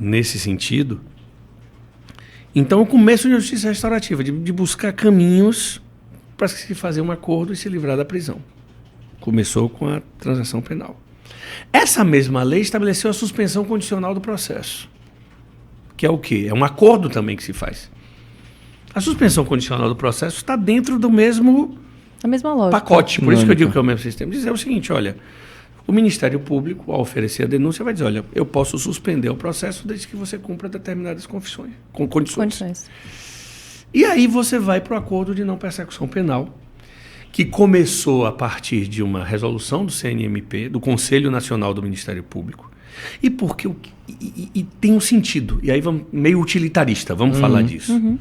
Nesse sentido. Então, o começo de justiça restaurativa, de buscar caminhos para se fazer um acordo e se livrar da prisão. Começou com a transação penal. Essa mesma lei estabeleceu a suspensão condicional do processo. Que é o quê? É um acordo também que se faz. A suspensão condicional do processo está dentro do mesmo a mesma lógica. Pacote. Por isso que eu digo que é o mesmo sistema. Dizer o seguinte, olha, o Ministério Público, ao oferecer a denúncia, vai dizer, olha, eu posso suspender o processo desde que você cumpra determinadas condições. E aí você vai para o acordo de não persecução penal, que começou a partir de uma resolução do CNMP, do Conselho Nacional do Ministério Público, e porque e tem um sentido, e aí vamos, meio utilitarista, vamos falar disso. Uhum.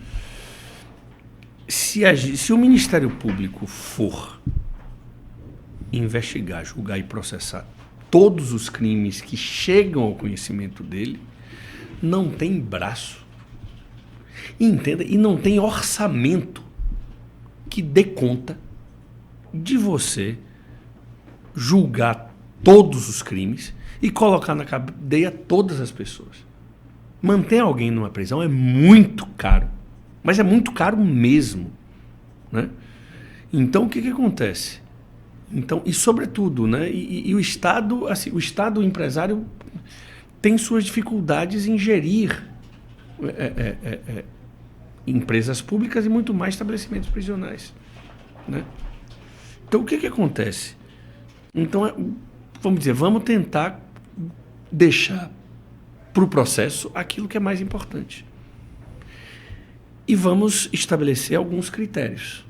Se o Ministério Público for investigar, julgar e processar todos os crimes que chegam ao conhecimento dele, não tem braço, entenda, e não tem orçamento que dê conta de você julgar todos os crimes e colocar na cadeia todas as pessoas. Manter alguém numa prisão é muito caro, mas é muito caro mesmo, né? Então, o que acontece? Então, e sobretudo, né? E o Estado, assim, o Estado empresário tem suas dificuldades em gerir empresas públicas e muito mais estabelecimentos prisionais, né? Então, o que acontece? Então, vamos dizer, vamos tentar deixar para o processo aquilo que é mais importante. E vamos estabelecer alguns critérios.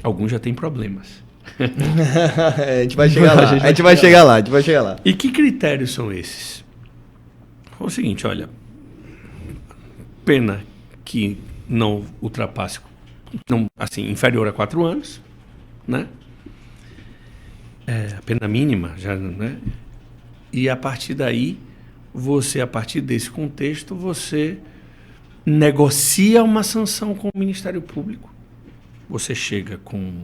Alguns já têm problemas. A gente vai chegar lá. A gente vai chegar lá. E que critérios são esses? É o seguinte, olha, pena que não ultrapasse, não, assim, inferior a 4 anos, né? A pena mínima, já, né? E a partir daí, a partir desse contexto, você negocia uma sanção com o Ministério Público. Você chega com...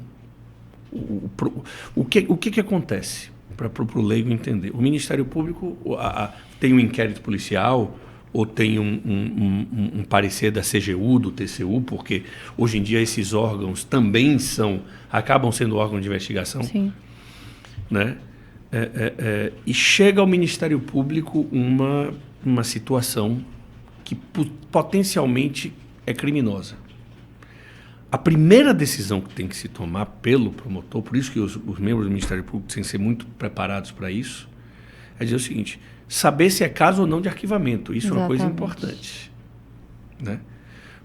O que acontece? Para o leigo entender. O Ministério Público tem um inquérito policial ou tem um parecer da CGU, do TCU, porque hoje em dia esses órgãos também acabam sendo órgãos de investigação. Sim. Né? E chega ao Ministério Público uma situação que potencialmente é criminosa. A primeira decisão que tem que se tomar pelo promotor, por isso que os membros do Ministério Público têm que ser muito preparados para isso, é dizer o seguinte, saber se é caso ou não de arquivamento. Isso é uma coisa importante, né?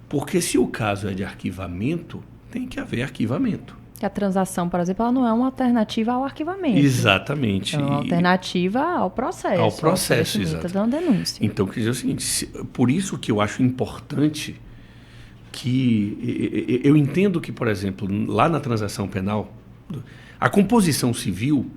Porque se o caso é de arquivamento, tem que haver arquivamento. Que a transação, por exemplo, ela não é uma alternativa ao arquivamento. Exatamente. É uma alternativa ao processo. Ao processo, exato. Da denúncia. Então, quer dizer o seguinte, por isso que eu acho importante que... Eu entendo que, por exemplo, lá na transação penal, a composição civil,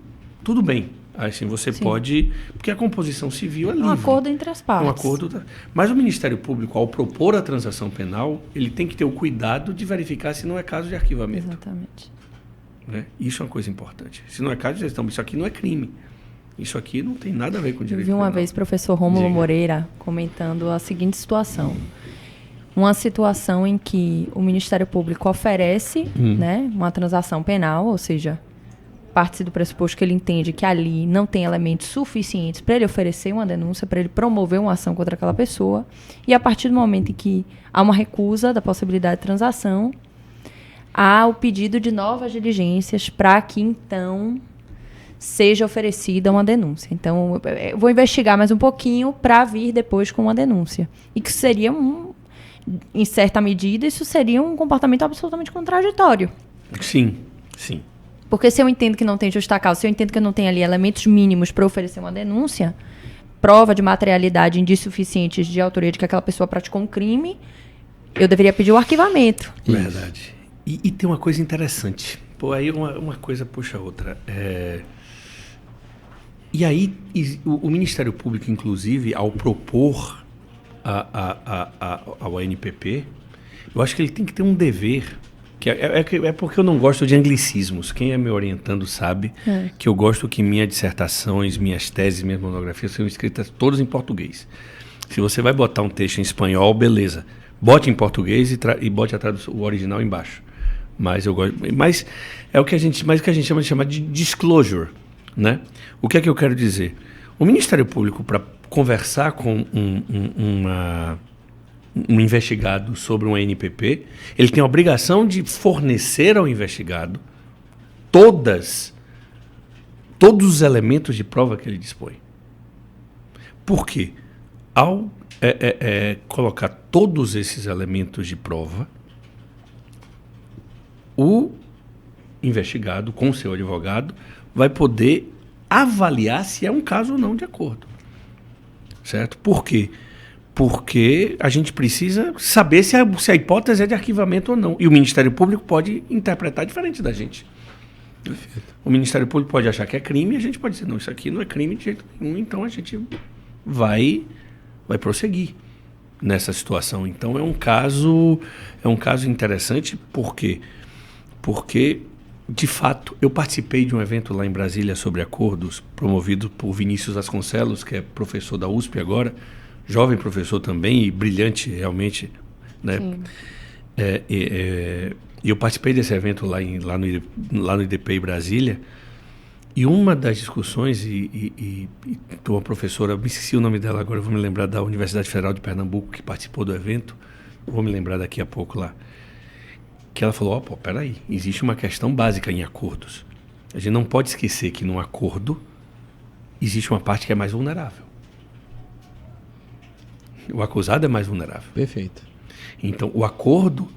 tudo bem. Assim, você pode... Porque a composição civil é livre. Um acordo entre as partes. Um acordo, mas o Ministério Público, ao propor a transação penal, ele tem que ter o cuidado de verificar se não é caso de arquivamento. Exatamente. Né? Isso é uma coisa importante. Se não é caso de gestão, isso aqui não é crime. Isso aqui não tem nada a ver com direito penal. Eu vi uma vez o professor Rômulo Moreira comentando a seguinte situação. Uma situação em que o Ministério Público oferece né, uma transação penal, ou seja, parte do pressuposto que ele entende que ali não tem elementos suficientes para ele oferecer uma denúncia, para ele promover uma ação contra aquela pessoa, e a partir do momento em que há uma recusa da possibilidade de transação, há o pedido de novas diligências para que, então, seja oferecida uma denúncia. Então, eu vou investigar mais um pouquinho para vir depois com uma denúncia. E que seria, em certa medida, isso seria um comportamento absolutamente contraditório. Sim, sim. Porque se eu entendo que não tem justa causa, se eu entendo que não tem ali elementos mínimos para oferecer uma denúncia, prova de materialidade insuficientes de autoria de que aquela pessoa praticou um crime, eu deveria pedir o arquivamento. Verdade. E tem uma coisa interessante Pô, aí uma coisa puxa a outra. E aí, o Ministério Público, inclusive, ao propor ao ANPP, eu acho que ele tem que ter um dever, que é porque eu não gosto de anglicismos. Quem é me orientando sabe que eu gosto que minhas dissertações, minhas teses, minhas monografias sejam escritas todas em português. Se você vai botar um texto em espanhol, beleza. Bote em português e bote o original embaixo. Mas eu gosto. Mas é o que a gente chama de disclosure, né? O que é que eu quero dizer? O Ministério Público, para conversar com um investigado sobre um ANPP, ele tem a obrigação de fornecer ao investigado todos os elementos de prova que ele dispõe. Por quê? Ao colocar todos esses elementos de prova, o investigado, com seu advogado, vai poder avaliar se é um caso ou não de acordo. Certo? Por quê? Porque a gente precisa saber se a hipótese é de arquivamento ou não. E o Ministério Público pode interpretar diferente da gente. Perfeito. O Ministério Público pode achar que é crime e a gente pode dizer, não, isso aqui não é crime de jeito nenhum, então a gente vai prosseguir nessa situação. Então é um caso interessante. Por quê? Porque, de fato, eu participei de um evento lá em Brasília sobre acordos, promovido por Vinícius Vasconcelos, que é professor da USP agora, jovem professor também e brilhante realmente, né? E eu participei desse evento lá no IDP em Brasília, e uma das discussões, e uma professora, me esqueci o nome dela agora, vou me lembrar, da Universidade Federal de Pernambuco, que participou do evento, vou me lembrar daqui a pouco lá, que ela falou, peraí, existe uma questão básica em acordos. A gente não pode esquecer que num acordo existe uma parte que é mais vulnerável. O acusado é mais vulnerável. Perfeito. Então, o acordo,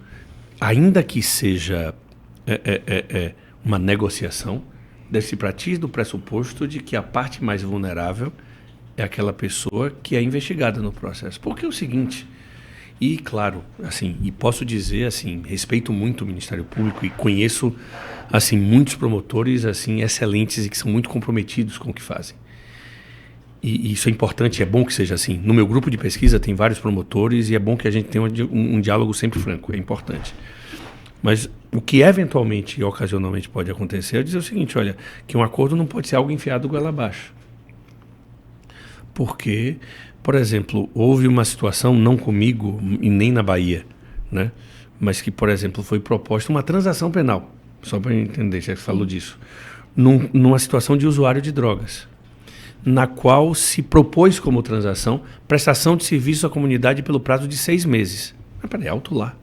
ainda que seja uma negociação, deve-se partir do pressuposto de que a parte mais vulnerável é aquela pessoa que é investigada no processo. Porque é o seguinte, e claro, assim, e posso dizer assim, respeito muito o Ministério Público e conheço assim muitos promotores assim excelentes e que são muito comprometidos com o que fazem. E isso é importante, é bom que seja assim. No meu grupo de pesquisa tem vários promotores e é bom que a gente tenha um diálogo sempre franco, é importante. Mas o que eventualmente e ocasionalmente pode acontecer é dizer o seguinte, olha, que um acordo não pode ser algo enfiado goela abaixo. Porque, por exemplo, houve uma situação, não comigo e nem na Bahia, né? Mas que, por exemplo, foi proposta uma transação penal, só para entender, já que falou disso, numa situação de usuário de drogas, na qual se propôs como transação prestação de serviço à comunidade pelo prazo de 6 meses. Mas peraí, alto lá.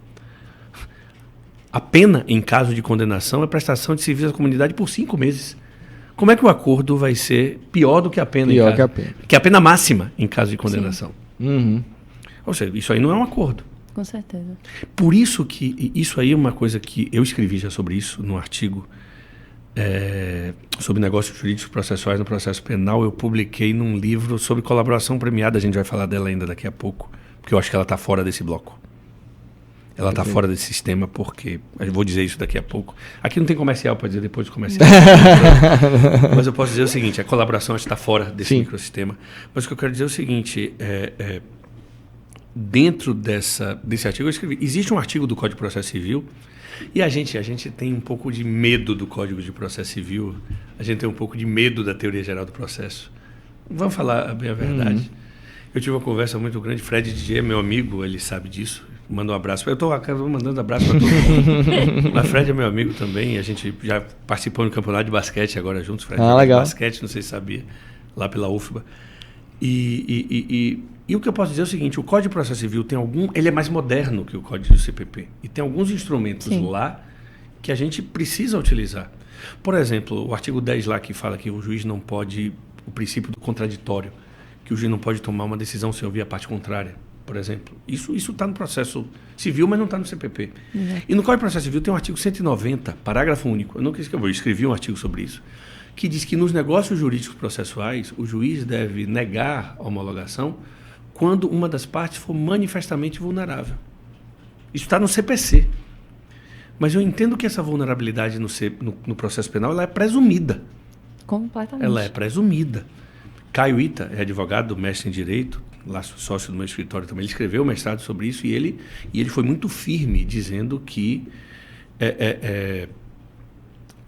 A pena, em caso de condenação, é prestação de serviço à comunidade por 5 meses. Como é que o acordo vai ser pior do que a pena? Pior que a pena. Que é a pena máxima em caso de condenação. Uhum. Ou seja, isso aí não é um acordo. Com certeza. Por isso que isso aí é uma coisa que eu escrevi já sobre isso no artigo sobre negócios jurídicos processuais no processo penal. Eu publiquei num livro sobre colaboração premiada. A gente vai falar dela ainda daqui a pouco, porque eu acho que ela está fora desse bloco. Ela está fora desse sistema porque... Eu vou dizer isso daqui a pouco. Aqui não tem comercial para dizer depois do comercial. Mas eu posso dizer o seguinte, a colaboração está fora desse microsistema. Mas o que eu quero dizer é o seguinte, dentro desse artigo eu escrevi, existe um artigo do Código de Processo Civil e a gente tem um pouco de medo do Código de Processo Civil, a gente tem um pouco de medo da teoria geral do processo. Vamos falar bem a verdade. Eu tive uma conversa muito grande, Fred DJ é meu amigo, ele sabe disso. Manda um abraço. Eu estou mandando abraço para todo mundo. Mas Fred é meu amigo também. A gente já participou no campeonato de basquete agora juntos. Fred legal. Basquete, não sei se sabia, lá pela UFBA. E o que eu posso dizer é o seguinte, o Código de Processo Civil ele é mais moderno que o Código do CPP. E tem alguns instrumentos lá que a gente precisa utilizar. Por exemplo, o artigo 10 lá que fala que o juiz não pode, o princípio do contraditório, que o juiz não pode tomar uma decisão sem ouvir a parte contrária. Por exemplo, isso está no processo civil, mas não está no CPP. E no Código de Processo Civil tem um artigo 190, parágrafo único. Eu escrevi um artigo sobre isso, que diz que nos negócios jurídicos processuais, o juiz deve negar a homologação quando uma das partes for manifestamente vulnerável. Isso está no CPC. Mas eu entendo que essa vulnerabilidade no processo penal ela é presumida. Completamente. Ela é presumida. Caio Ita é advogado, mestre em Direito, lá sócio do meu escritório também. Ele escreveu o mestrado sobre isso e ele foi muito firme, dizendo que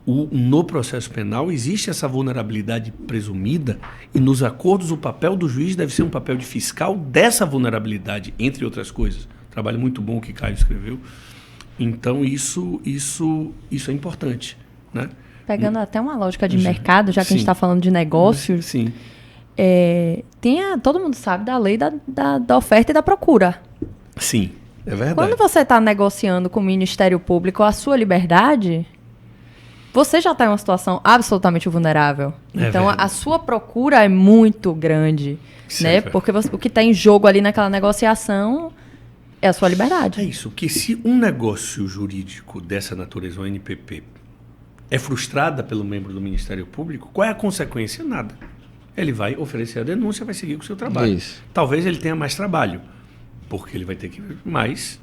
no processo penal existe essa vulnerabilidade presumida e nos acordos o papel do juiz deve ser um papel de fiscal dessa vulnerabilidade, entre outras coisas. Trabalho muito bom que Caio escreveu. Então, isso é importante, né? Pegando até uma lógica de mercado, já que a gente está falando de negócios, sim. Todo mundo sabe da lei da oferta e da procura. Sim, é verdade. Quando você está negociando com o Ministério Público a sua liberdade, você já está em uma situação absolutamente vulnerável. Então, a sua procura é muito grande, né? Porque o que está em jogo ali naquela negociação é a sua liberdade. É isso, que se um negócio jurídico dessa natureza, o NPP, é frustrada pelo membro do Ministério Público, qual é a consequência? Nada. Ele vai oferecer a denúncia, vai seguir com o seu trabalho. Isso. Talvez ele tenha mais trabalho, porque ele vai ter que ir mais...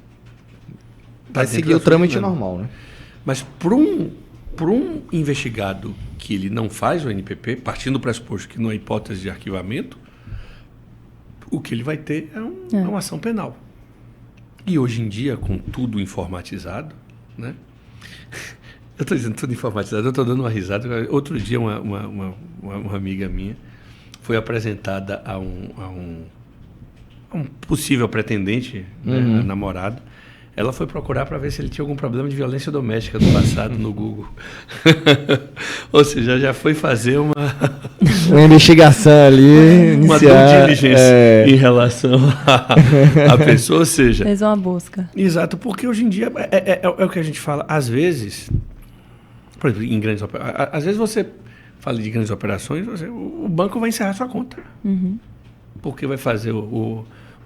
Vai seguir o trâmite normal, né? Mas para um investigado que ele não faz o NPP, partindo do pressuposto que não há hipótese de arquivamento, o que ele vai ter é uma ação penal. E hoje em dia, com tudo informatizado, né? Eu estou dizendo tudo informatizado, eu estou dando uma risada. Outro dia, uma amiga minha foi apresentada a um possível pretendente, né, namorado. Ela foi procurar para ver se ele tinha algum problema de violência doméstica no passado no Google. Ou seja, já foi fazer uma investigação ali, uma due diligence em relação à pessoa, ou seja... Fez uma busca. Exato, porque hoje em dia é o que a gente fala. Às vezes, por exemplo, em grandes operações, às vezes você fala de grandes operações, o banco vai encerrar sua conta. Porque vai fazer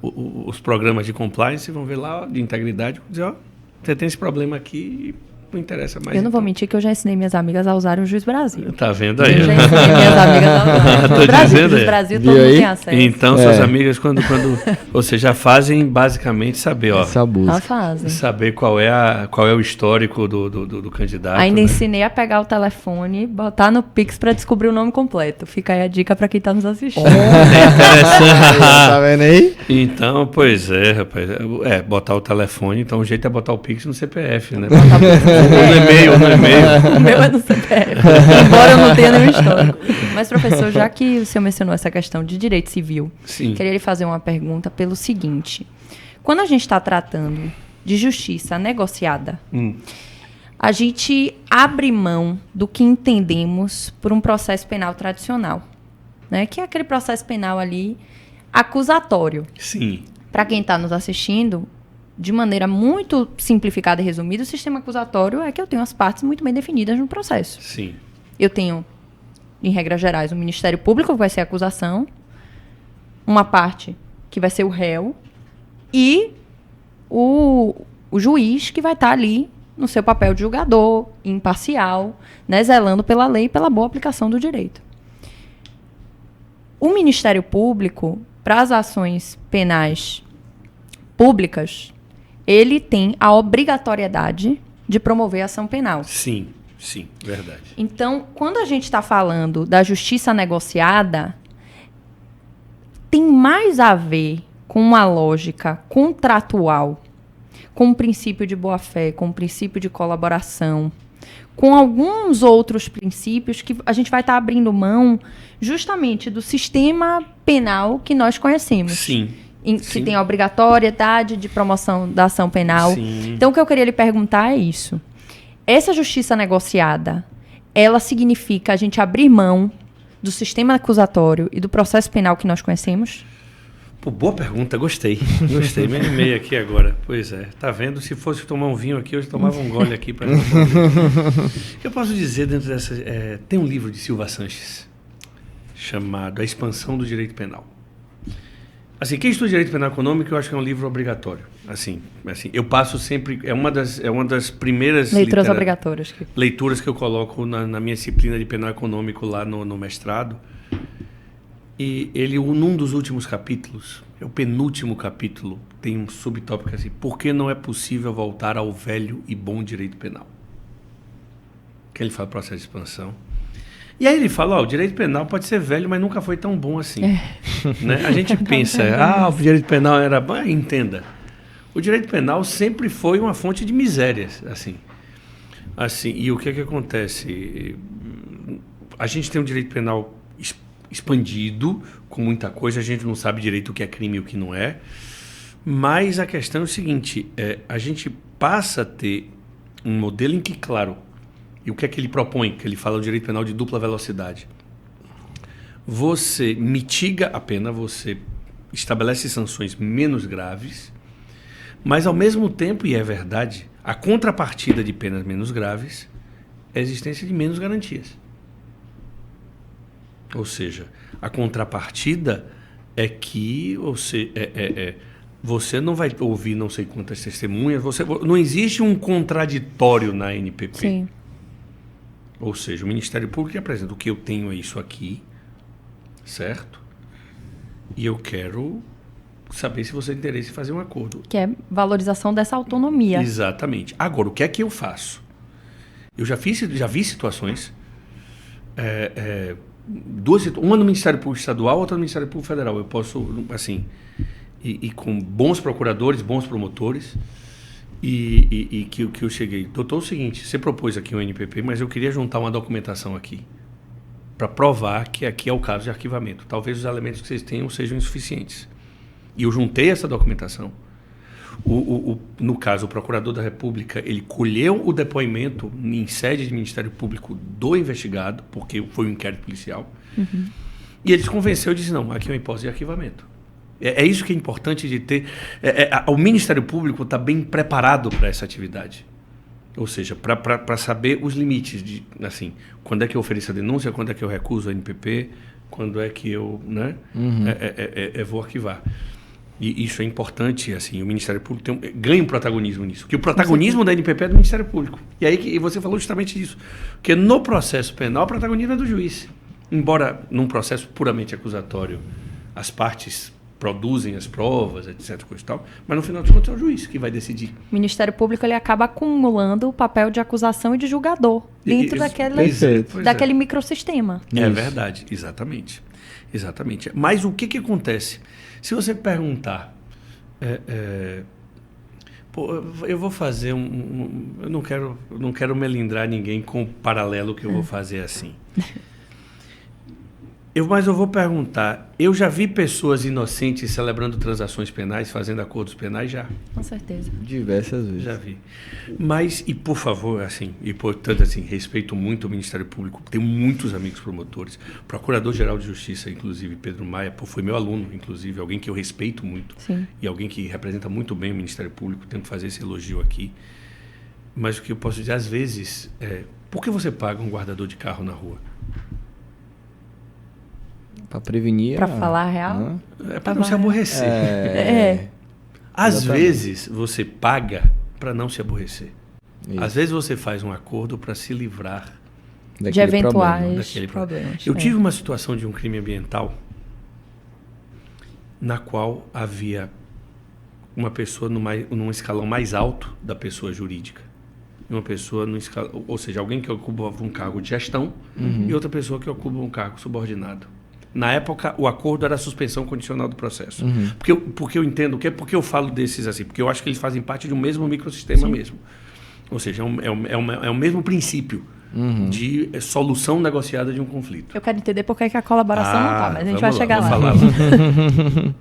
os programas de compliance, vão ver lá de integridade, vão dizer, você tem esse problema aqui e não interessa mais. Eu não vou mentir que eu já ensinei minminhas amigas a usarem o Juiz Brasil. Tá vendo aí? Eu já ensinei minhas amigas a usarem o Juiz Brasil. O Juiz Brasil todo mundo tem acesso. Então, suas amigas, quando você já fazem basicamente saber, saber qual é o histórico do candidato. Ainda ensinei a pegar o telefone, botar no Pix para descobrir o nome completo. Fica aí a dica para quem está nos assistindo. Interessante. Tá vendo aí? Então, pois é, rapaz. Botar o telefone, então o jeito é botar o Pix no CPF, né? No e-mail. O meu é no CPF, embora eu não tenha nenhum histórico. Mas, professor, já que o senhor mencionou essa questão de direito civil, queria lhe fazer uma pergunta pelo seguinte. Quando a gente está tratando de justiça negociada, a gente abre mão do que entendemos por um processo penal tradicional, né? Que é aquele processo penal ali acusatório. Sim. Para quem está nos assistindo, de maneira muito simplificada e resumida, o sistema acusatório é que eu tenho as partes muito bem definidas no processo. Sim. Eu tenho, em regras gerais, o Ministério Público, que vai ser a acusação, uma parte que vai ser o réu, e o juiz, que vai estar ali no seu papel de julgador, imparcial, né, zelando pela lei e pela boa aplicação do direito. O Ministério Público, para as ações penais públicas, ele tem a obrigatoriedade de promover a ação penal. Sim, verdade. Então, quando a gente está falando da justiça negociada, tem mais a ver com uma lógica contratual, com o princípio de boa-fé, com o princípio de colaboração, com alguns outros princípios que a gente vai estar abrindo mão justamente do sistema penal que nós conhecemos. Sim. Que tem a obrigatoriedade de promoção da ação penal. Sim. Então, o que eu queria lhe perguntar é isso. Essa justiça negociada, ela significa a gente abrir mão do sistema acusatório e do processo penal que nós conhecemos? Pô, boa pergunta, gostei. Me animei aqui agora. Pois é, tá vendo? Se fosse tomar um vinho aqui, eu tomava um gole aqui para O que eu posso dizer dentro dessa... tem um livro de Silva Sanches chamado A Expansão do Direito Penal. Assim, quem estuda direito penal econômico, eu acho que é um livro obrigatório. Assim, eu passo sempre... É uma das primeiras... Leituras obrigatórias. Leituras que eu coloco na minha disciplina de penal econômico lá no mestrado. E ele, num dos últimos capítulos, é o penúltimo capítulo, tem um subtópico assim, por que não é possível voltar ao velho e bom direito penal? Que ele fala processo de expansão. E aí ele fala, o direito penal pode ser velho, mas nunca foi tão bom assim. Né? A gente pensa, o direito penal era bom. Entenda, o direito penal sempre foi uma fonte de misérias, assim. E o que acontece? A gente tem um direito penal expandido, com muita coisa, a gente não sabe direito o que é crime e o que não é, mas a questão é o seguinte, a gente passa a ter um modelo em que, claro, e o que é que ele propõe? Que ele fala o direito penal de dupla velocidade. Você mitiga a pena, você estabelece sanções menos graves, mas ao mesmo tempo, e é verdade, a contrapartida de penas menos graves é a existência de menos garantias. Ou seja, a contrapartida é que você não vai ouvir não sei quantas testemunhas, não existe um contraditório na NPP. Sim. Ou seja, o Ministério Público apresenta o que eu tenho é isso aqui, certo? E eu quero saber se você tem interesse em fazer um acordo. Que é valorização dessa autonomia. Exatamente. Agora, o que é que eu faço? Eu já vi situações, uma no Ministério Público Estadual, outra no Ministério Público Federal. Eu posso, assim, e com bons procuradores, bons promotores, que eu cheguei. Doutor, é o seguinte, você propôs aqui um NPP, mas eu queria juntar uma documentação aqui para provar que aqui é o caso de arquivamento. Talvez os elementos que vocês tenham sejam insuficientes. E eu juntei essa documentação. No caso, o procurador da República, ele colheu o depoimento em sede de Ministério Público do investigado, porque foi um inquérito policial, e ele se convenceu e disse, não, aqui é uma hipótese de arquivamento. É isso que é importante de ter. O Ministério Público está bem preparado para essa atividade. Ou seja, para saber os limites de, assim, quando é que eu ofereço a denúncia, quando é que eu recuso a NPP, quando é que eu vou arquivar. E isso é importante, assim, o Ministério Público ganha um protagonismo nisso. Porque o protagonismo da NPP é do Ministério Público. E aí você falou justamente disso. Porque no processo penal, o protagonismo é do juiz. Embora num processo puramente acusatório, as partes produzem as provas, etc, coisa e tal, mas no final de contas é o juiz que vai decidir. O Ministério Público ele acaba acumulando o papel de acusação e de julgador dentro daquele microsistema. É verdade, exatamente. Exatamente. Mas o que acontece? Se você perguntar, eu vou fazer eu não quero melindrar ninguém com o paralelo que eu vou fazer assim. Mas eu vou perguntar, eu já vi pessoas inocentes celebrando transações penais, fazendo acordos penais, já. Com certeza. Diversas vezes. Já vi. Mas, e por favor, assim, e portanto, assim, respeito muito o Ministério Público, tenho muitos amigos promotores, Procurador-Geral de Justiça, inclusive, Pedro Maia, foi meu aluno, inclusive, alguém que eu respeito muito. Sim. E alguém que representa muito bem o Ministério Público, tenho que fazer esse elogio aqui. Mas o que eu posso dizer, às vezes, por que você paga um guardador de carro na rua? Para prevenir. Para falar a real? Para não se aborrecer. Às vezes você paga para não se aborrecer. Isso. Às vezes você faz um acordo para se livrar de eventuais problemas. Eu tive uma situação de um crime ambiental na qual havia uma pessoa num escalão mais alto da pessoa jurídica. Uma pessoa no escalão, ou seja, alguém que ocupava um cargo de gestão e outra pessoa que ocupa um cargo subordinado. Na época, o acordo era a suspensão condicional do processo. Porque eu entendo o que é, porque eu falo desses assim, porque eu acho que eles fazem parte de um mesmo microsistema mesmo. Ou seja, é o mesmo princípio de solução negociada de um conflito. Eu quero entender por que a colaboração não está, mas a gente vai chegar lá.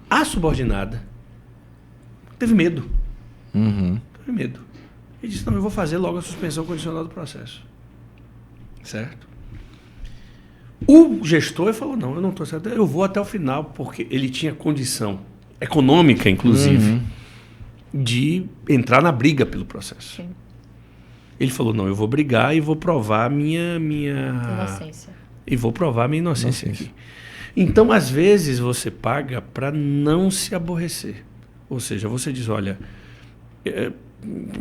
A subordinada teve medo. Teve medo. E disse, não, eu vou fazer logo a suspensão condicional do processo. Certo? O gestor falou, não, eu não estou certo, eu vou até o final, porque ele tinha condição econômica, inclusive, de entrar na briga pelo processo. Sim. Ele falou, não, eu vou brigar e vou provar a minha inocência. E vou provar a minha inocência aqui. Então, às vezes, você paga para não se aborrecer. Ou seja, você diz, olha,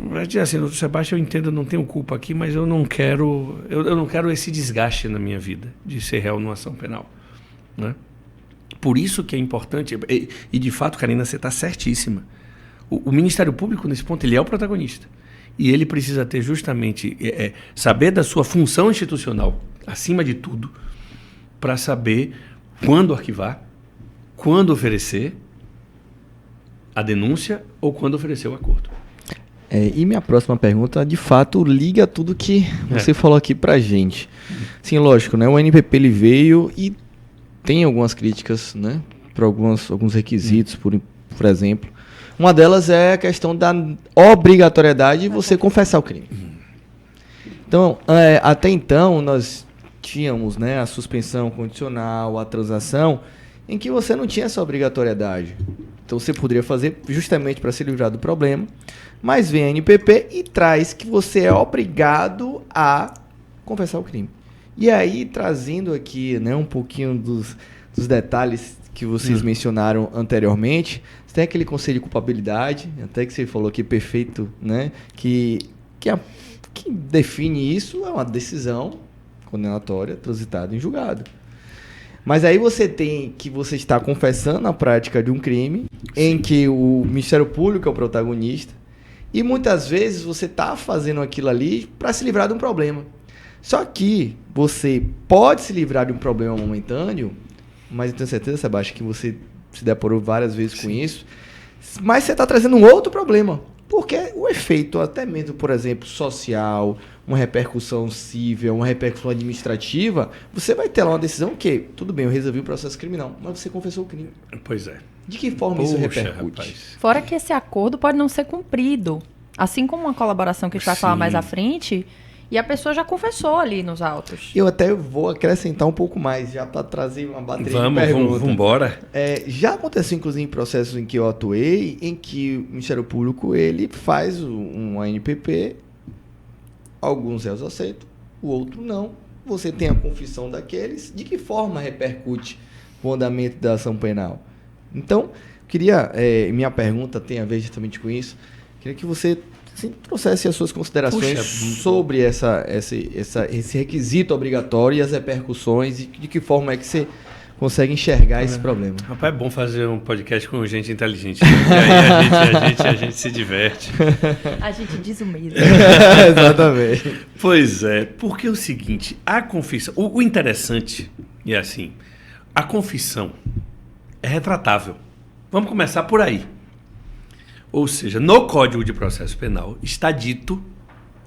vai dizer assim, doutor Sebastião, eu entendo, eu não tenho culpa aqui, mas eu não quero esse desgaste na minha vida de ser réu numa ação penal, né? Por isso que é importante, e de fato, Karina, você está certíssima. O Ministério Público, nesse ponto, ele é o protagonista. E ele precisa ter justamente, saber da sua função institucional, acima de tudo, para saber quando arquivar, quando oferecer a denúncia ou quando oferecer o acordo. E minha próxima pergunta, de fato, liga tudo que você falou aqui pra gente. Sim, lógico, né? O NPP ele veio e tem algumas críticas, né? Para alguns requisitos, por exemplo. Uma delas é a questão da obrigatoriedade de você confessar o crime. Então, até então, nós tínhamos, né, a suspensão condicional, a transação, em que você não tinha essa obrigatoriedade. Então, você poderia fazer justamente para se livrar do problema, mas vem a NPP e traz que você é obrigado a confessar o crime. E aí, trazendo aqui, né, um pouquinho dos detalhes que vocês mencionaram anteriormente, você tem aquele conselho de culpabilidade, até que você falou aqui perfeito, né, que define isso é uma decisão condenatória transitada em julgado. Mas aí você está confessando a prática de um crime em que o Ministério Público é o protagonista e muitas vezes você está fazendo aquilo ali para se livrar de um problema. Só que você pode se livrar de um problema momentâneo, mas eu tenho certeza, Sebastião, que você se deparou várias vezes com isso, mas você está trazendo um outro problema. Porque o efeito, até mesmo, por exemplo, social, uma repercussão civil, uma repercussão administrativa, você vai ter lá uma decisão que, tudo bem, eu resolvi o processo criminal, mas você confessou o crime. Pois é. De que forma isso repercute? Rapaz. Fora que esse acordo pode não ser cumprido. Assim como uma colaboração que a gente vai falar mais à frente, e a pessoa já confessou ali nos autos. Eu até vou acrescentar um pouco mais, já para trazer uma bateria de perguntas. Vamos embora. Já aconteceu, inclusive, em processos em que eu atuei, em que o Ministério Público ele faz um ANPP, alguns réus aceitam, o outro não. Você tem a confissão daqueles. De que forma repercute o andamento da ação penal? Então, minha pergunta tem a ver justamente com isso. Queria que você trouxesse as suas considerações sobre esse requisito obrigatório e as repercussões e de que forma é que você consegue enxergar esse problema. Rapaz, é bom fazer um podcast com gente inteligente. E aí a gente se diverte. A gente diz o mesmo. Exatamente. Pois é, porque é o seguinte, a confissão... O interessante é assim, a confissão é retratável. Vamos começar por aí. Ou seja, no Código de Processo Penal está dito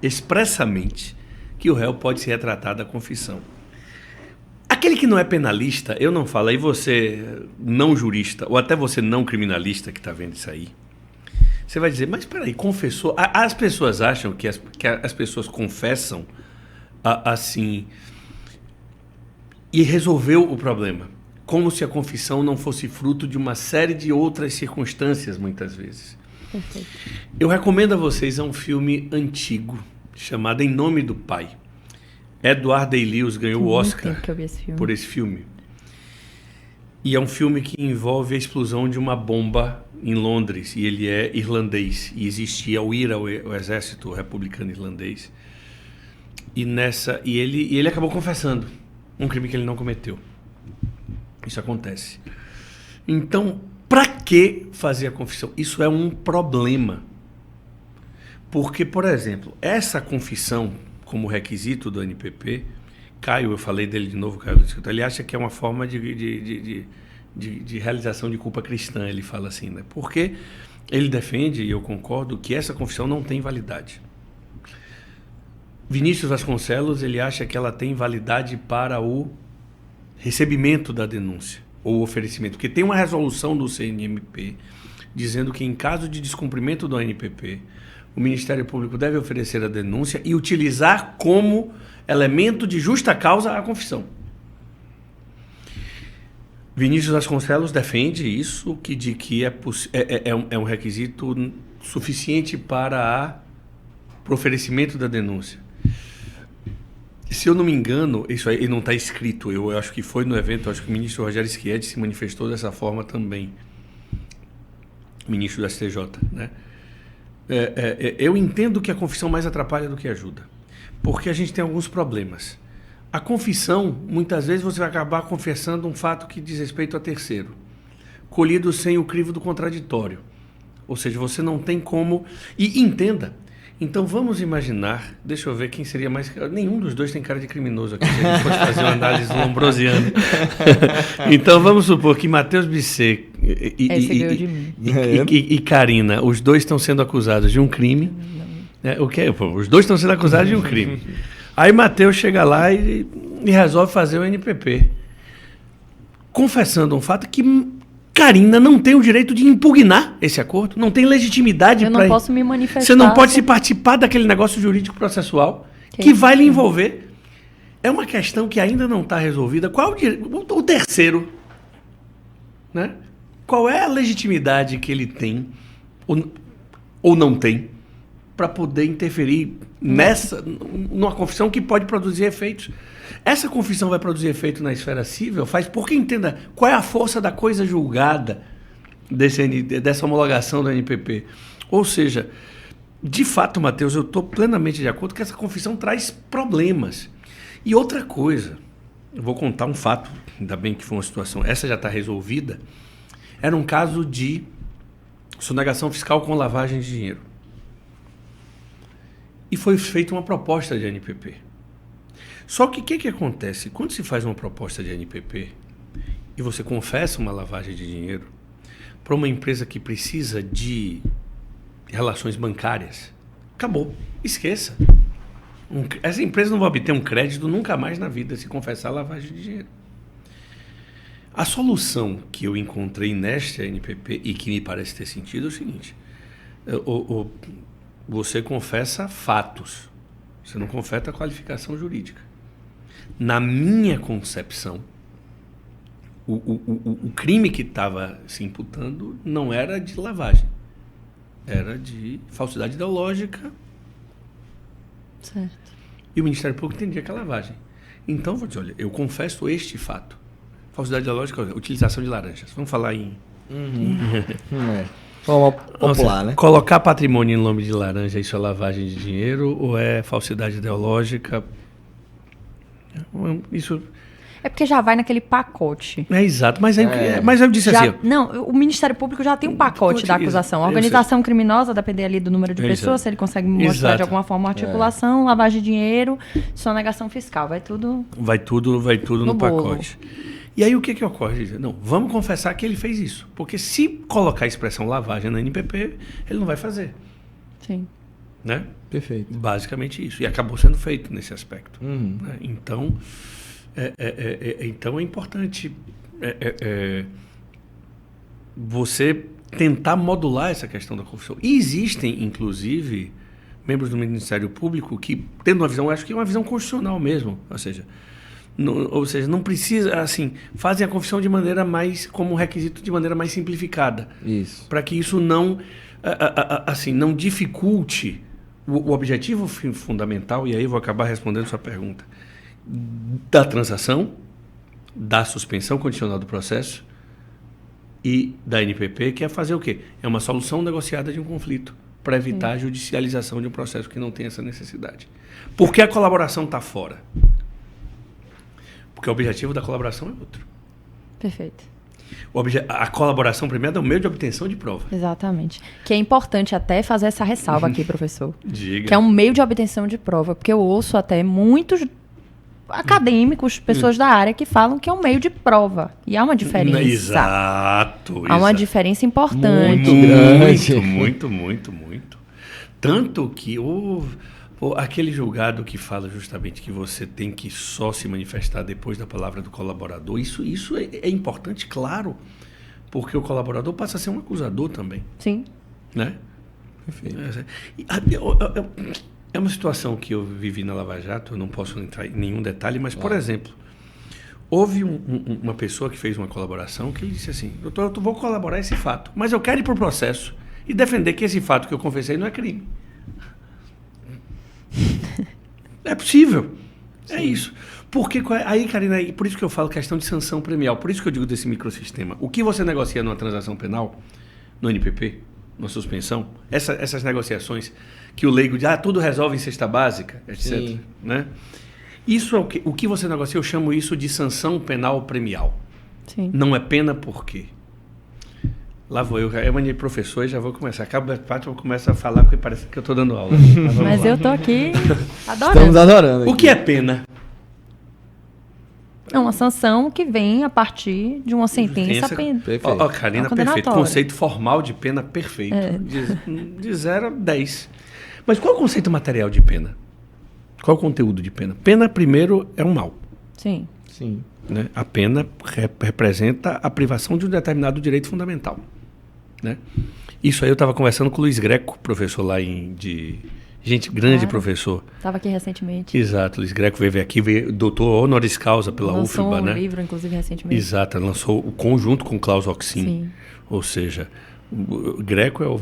expressamente que o réu pode se retratar da confissão. Aquele que não é penalista, eu não falo, aí você não jurista, ou até você não criminalista que está vendo isso aí, você vai dizer, mas espera aí, confessou? As pessoas acham que as pessoas confessam assim e resolveu o problema, como se a confissão não fosse fruto de uma série de outras circunstâncias, muitas vezes. Perfeito. Eu recomendo a vocês um filme antigo, chamado Em Nome do Pai. Edward Day-Lewis ganhou o Oscar por esse filme. E é um filme que envolve a explosão de uma bomba em Londres, e ele é irlandês, e existia o IRA, o Exército Republicano Irlandês. E ele acabou confessando um crime que ele não cometeu. Isso acontece. Então, para que fazer a confissão? Isso é um problema. Porque, por exemplo, essa confissão, como requisito do NPP, Caio, eu falei dele de novo, Caio, ele acha que é uma forma de realização de culpa cristã, ele fala assim, né? Porque ele defende, e eu concordo, que essa confissão não tem validade. Vinícius Vasconcelos, ele acha que ela tem validade para o recebimento da denúncia, ou oferecimento, porque tem uma resolução do CNMP dizendo que em caso de descumprimento do ANPP, o Ministério Público deve oferecer a denúncia e utilizar como elemento de justa causa a confissão. Vinícius Vasconcelos defende isso, que é um requisito suficiente para o oferecimento da denúncia. Se eu não me engano, isso aí não está escrito, eu acho que foi no evento, acho que o ministro Rogério Schietti se manifestou dessa forma também, ministro do STJ, né? Eu entendo que a confissão mais atrapalha do que ajuda, porque a gente tem alguns problemas. A confissão, muitas vezes você vai acabar confessando um fato que diz respeito a terceiro, colhido sem o crivo do contraditório. Ou seja, você não tem como... E entenda, então vamos imaginar, deixa eu ver quem seria mais... Nenhum dos dois tem cara de criminoso aqui, se a gente fosse fazer uma análise lombrosiana. Então vamos supor que Matheus Bisset e Karina, os dois estão sendo acusados de um crime. O que? Os dois estão sendo acusados de um crime. Aí Matheus chega lá e resolve fazer o NPP, confessando um fato que Karina não tem o direito de impugnar esse acordo, não tem legitimidade. Eu não posso me manifestar. Você não pode se participar daquele negócio jurídico processual que vai lhe envolver. É uma questão que ainda não está resolvida. Qual o terceiro? Né? Qual é a legitimidade que ele tem ou não tem para poder interferir numa confissão que pode produzir efeitos? Essa confissão vai produzir efeito na esfera civil? Porque entenda qual é a força da coisa julgada dessa homologação do NPP. Ou seja, de fato, Matheus, eu estou plenamente de acordo que essa confissão traz problemas. E outra coisa, eu vou contar um fato, ainda bem que foi uma situação, essa já está resolvida, era um caso de sonegação fiscal com lavagem de dinheiro. E foi feita uma proposta de NPP. Só que o que acontece? Quando se faz uma proposta de NPP e você confessa uma lavagem de dinheiro para uma empresa que precisa de relações bancárias, acabou. Esqueça. Essa empresa não vai obter um crédito nunca mais na vida se confessar lavagem de dinheiro. A solução que eu encontrei nesta NPP e que me parece ter sentido é o seguinte. Você confessa fatos, você não confessa a qualificação jurídica. Na minha concepção, o crime que estava se imputando não era de lavagem, era de falsidade ideológica. Certo. E o Ministério Público entendia que é lavagem. Então, vou dizer, olha, eu confesso este fato. Falsidade ideológica, utilização de laranjas. Vamos falar em... Forma popular, né? Colocar patrimônio em nome de laranja, isso é lavagem de dinheiro ou é falsidade ideológica? Isso... É porque já vai naquele pacote. É exato, mas eu disse assim... Não, o Ministério Público já tem um pacote da acusação. A organização criminosa, depender ali do número de pessoas, se ele consegue mostrar de alguma forma uma articulação, lavagem de dinheiro, sonegação fiscal, vai tudo... Vai tudo no pacote. E aí o que ocorre? Não, vamos confessar que ele fez isso. Porque se colocar a expressão lavagem na NPP, ele não vai fazer. Sim. Né? Perfeito. Basicamente isso. E acabou sendo feito nesse aspecto. Né? Então, é importante você tentar modular essa questão da confissão. E existem, inclusive, membros do Ministério Público que, tendo uma visão, acho que é uma visão constitucional mesmo, ou seja, não precisa, assim, fazem a confissão de maneira mais, como um requisito de maneira mais simplificada. Isso. Para que isso não, não dificulte o objetivo fundamental, e aí eu vou acabar respondendo sua pergunta, da transação, da suspensão condicional do processo e da NPP, que é fazer o quê? É uma solução negociada de um conflito para evitar a judicialização de um processo que não tem essa necessidade. Por que a colaboração está fora? Porque o objetivo da colaboração é outro. Perfeito. A colaboração, primeiro, é o meio de obtenção de prova. Exatamente. Que é importante até fazer essa ressalva aqui, professor. Diga. Que é um meio de obtenção de prova. Porque eu ouço até muitos acadêmicos, pessoas da área, que falam que é um meio de prova. E há uma diferença. Exato. Há uma diferença importante. Muito. Tanto que aquele julgado que fala justamente que você tem que só se manifestar depois da palavra do colaborador, isso é importante, claro, porque o colaborador passa a ser um acusador também. Sim. Né? Perfeito. É uma situação que eu vivi na Lava Jato, eu não posso entrar em nenhum detalhe, mas, por exemplo, houve uma pessoa que fez uma colaboração que ele disse assim, doutor, eu vou colaborar esse fato, mas eu quero ir para o processo e defender que esse fato que eu confessei não é crime. É possível. Sim. É isso. Porque aí, Karina, por isso que eu falo questão de sanção premial, por isso que eu digo desse microsistema. O que você negocia numa transação penal, no NPP, numa suspensão, essas negociações que o leigo diz, tudo resolve em cesta básica, etc. Né? Isso é o que você negocia, eu chamo isso de sanção penal premial. Sim. Não é pena por quê? Lá vou eu mandei professor e já vou começar. Acaba a parte, eu começo a falar porque parece que eu estou dando aula. Mas eu tô aqui adorando. Estamos adorando. O que é pena? É uma sanção que vem a partir de uma sentença Perfeito. Karina, perfeito. Conceito formal de pena, perfeito. De 0 a 10. Mas qual é o conceito material de pena? Qual é o conteúdo de pena? Pena, primeiro, é um mal. Sim. Sim. Né? A pena representa a privação de um determinado direito fundamental. Né? Isso aí eu estava conversando com o Luiz Greco, professor lá Gente, grande professor. Estava aqui recentemente. Exato, Luiz Greco veio aqui, doutor honoris causa pela lançou UFBA, né? Lançou um livro, inclusive, recentemente. Exato, lançou o conjunto com Klaus Oxin. Sim. Ou seja, o Greco é o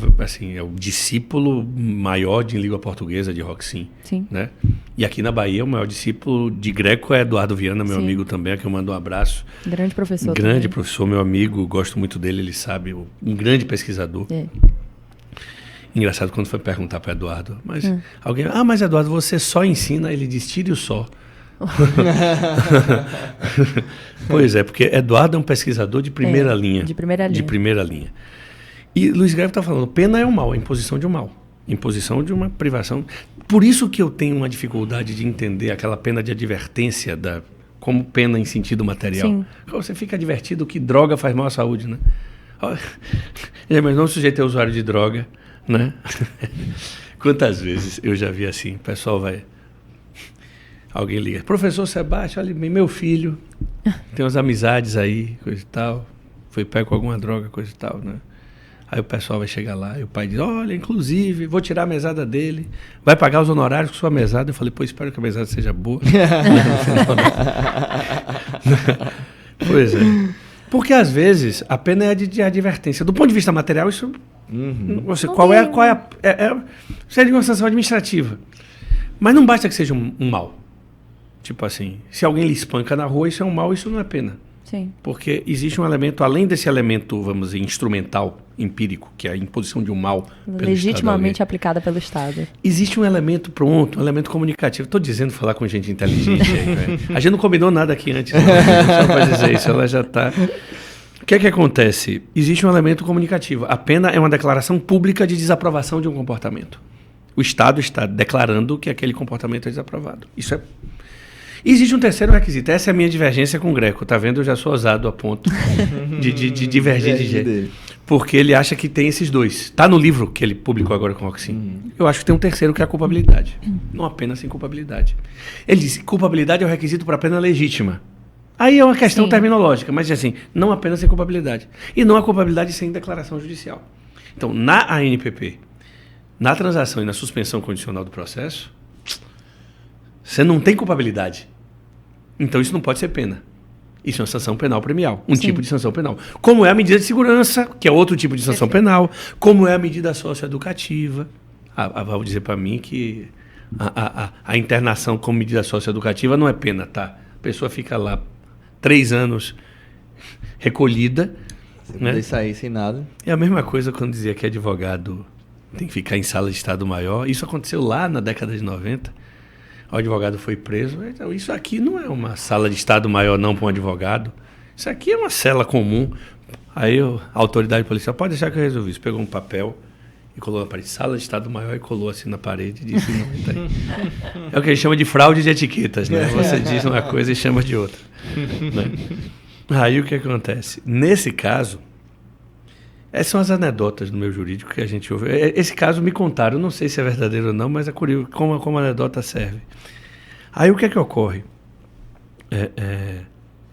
discípulo maior de língua portuguesa de Roxin. Sim. Né? E aqui na Bahia, o maior discípulo de Greco é Eduardo Viana, meu amigo também, a quem eu mando um abraço. Grande professor. Grande professor, meu amigo, gosto muito dele, ele sabe, um grande pesquisador. Engraçado quando foi perguntar para Eduardo, mas mas Eduardo, você só ensina? Ele diz, tire o só. Pois é, porque Eduardo é um pesquisador de primeira linha. De primeira linha. E Luiz Greco está falando, pena é um mal, a imposição de um mal. Imposição de uma privação. Por isso que eu tenho uma dificuldade de entender aquela pena de advertência como pena em sentido material. Sim. Você fica advertido que droga faz mal à saúde, né? Mas não o sujeito é usuário de droga, né? Quantas vezes eu já vi assim, o pessoal alguém liga, professor Sebastião, olha, meu filho tem umas amizades aí, coisa e tal, foi pego com alguma droga, coisa e tal, né? Aí o pessoal vai chegar lá e o pai diz, olha, inclusive, vou tirar a mesada dele, vai pagar os honorários com sua mesada. Eu falei, pô, espero que a mesada seja boa. Pois é. Porque às vezes a pena é de advertência. Do ponto de vista material, isso... seria uma sanção administrativa. Mas não basta que seja um mal. Tipo assim, se alguém lhe espanca na rua, isso é um mal, isso não é pena. Sim. Porque existe um elemento, além desse elemento, vamos dizer, instrumental, empírico, que é a imposição de um mal legitimamente aplicada pelo Estado. Existe um elemento pronto, um elemento comunicativo. Estou dizendo falar com gente inteligente aí, velho. A gente não combinou nada aqui antes, não, só para dizer isso, ela já está... O que é que acontece? Existe um elemento comunicativo. A pena é uma declaração pública de desaprovação de um comportamento. O Estado está declarando que aquele comportamento é desaprovado. Isso é... Existe um terceiro requisito. Essa é a minha divergência com o Greco. Tá vendo? Eu já sou ousado a ponto de divergir de jeito. Porque ele acha que tem esses dois. Está no livro que ele publicou agora com o Roxin. Eu acho que tem um terceiro que é a culpabilidade. Não apenas sem culpabilidade. Ele diz que culpabilidade é o requisito para a pena legítima. Aí é uma questão terminológica, mas assim, não apenas sem culpabilidade. E não a culpabilidade sem declaração judicial. Então, na ANPP, na transação e na suspensão condicional do processo, você não tem culpabilidade. Então isso não pode ser pena. Isso é uma sanção penal premial. Tipo de sanção penal. Como é a medida de segurança, que é outro tipo de sanção penal. Como é a medida socioeducativa. Vou dizer para mim que a internação como medida socioeducativa não é pena, tá? A pessoa fica lá 3 anos recolhida. Você poder sair sem nada. É a mesma coisa quando dizia que advogado tem que ficar em sala de Estado Maior. Isso aconteceu lá na década de 90. O advogado foi preso. Então, isso aqui não é uma sala de Estado Maior não para um advogado. Isso aqui é uma cela comum. Aí a autoridade policial, pode deixar que eu resolvi isso. Pegou um papel e colou na parede, sala de Estado Maior, e colou assim na parede e disse, não, tá aí. É o que a gente chama de fraude de etiquetas, né? Você diz uma coisa e chama de outra. Né? Aí o que acontece? Nesse caso, essas são as anedotas do meu jurídico que a gente ouve. Esse caso me contaram, não sei se é verdadeiro ou não, mas é curioso como a anedota serve. Aí o que é que ocorre?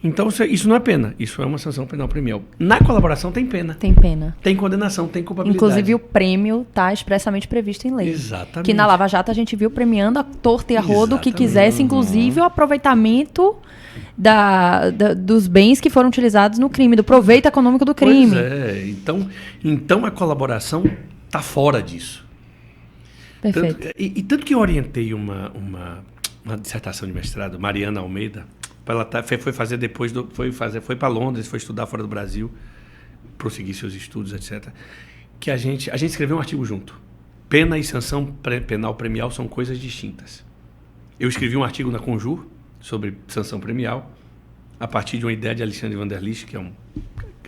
Então isso não é pena, isso é uma sanção penal premial. Na colaboração tem pena. Tem pena. Tem condenação, tem culpabilidade. Inclusive o prêmio está expresamente previsto em lei. Exatamente. Que na Lava Jato a gente viu premiando a torta e a rodo que quisesse, inclusive, o aproveitamento dos bens que foram utilizados no crime, do proveito econômico do crime. Pois é, então a colaboração está fora disso. Perfeito. Tanto que eu orientei uma dissertação de mestrado, Mariana Almeida, ela foi fazer depois, foi para Londres, foi estudar fora do Brasil, prosseguir seus estudos, etc. Que a gente escreveu um artigo junto. Pena e sanção penal premial são coisas distintas. Eu escrevi um artigo na Conjur sobre sanção premial, a partir de uma ideia de Alexandre Vanderlich, que é um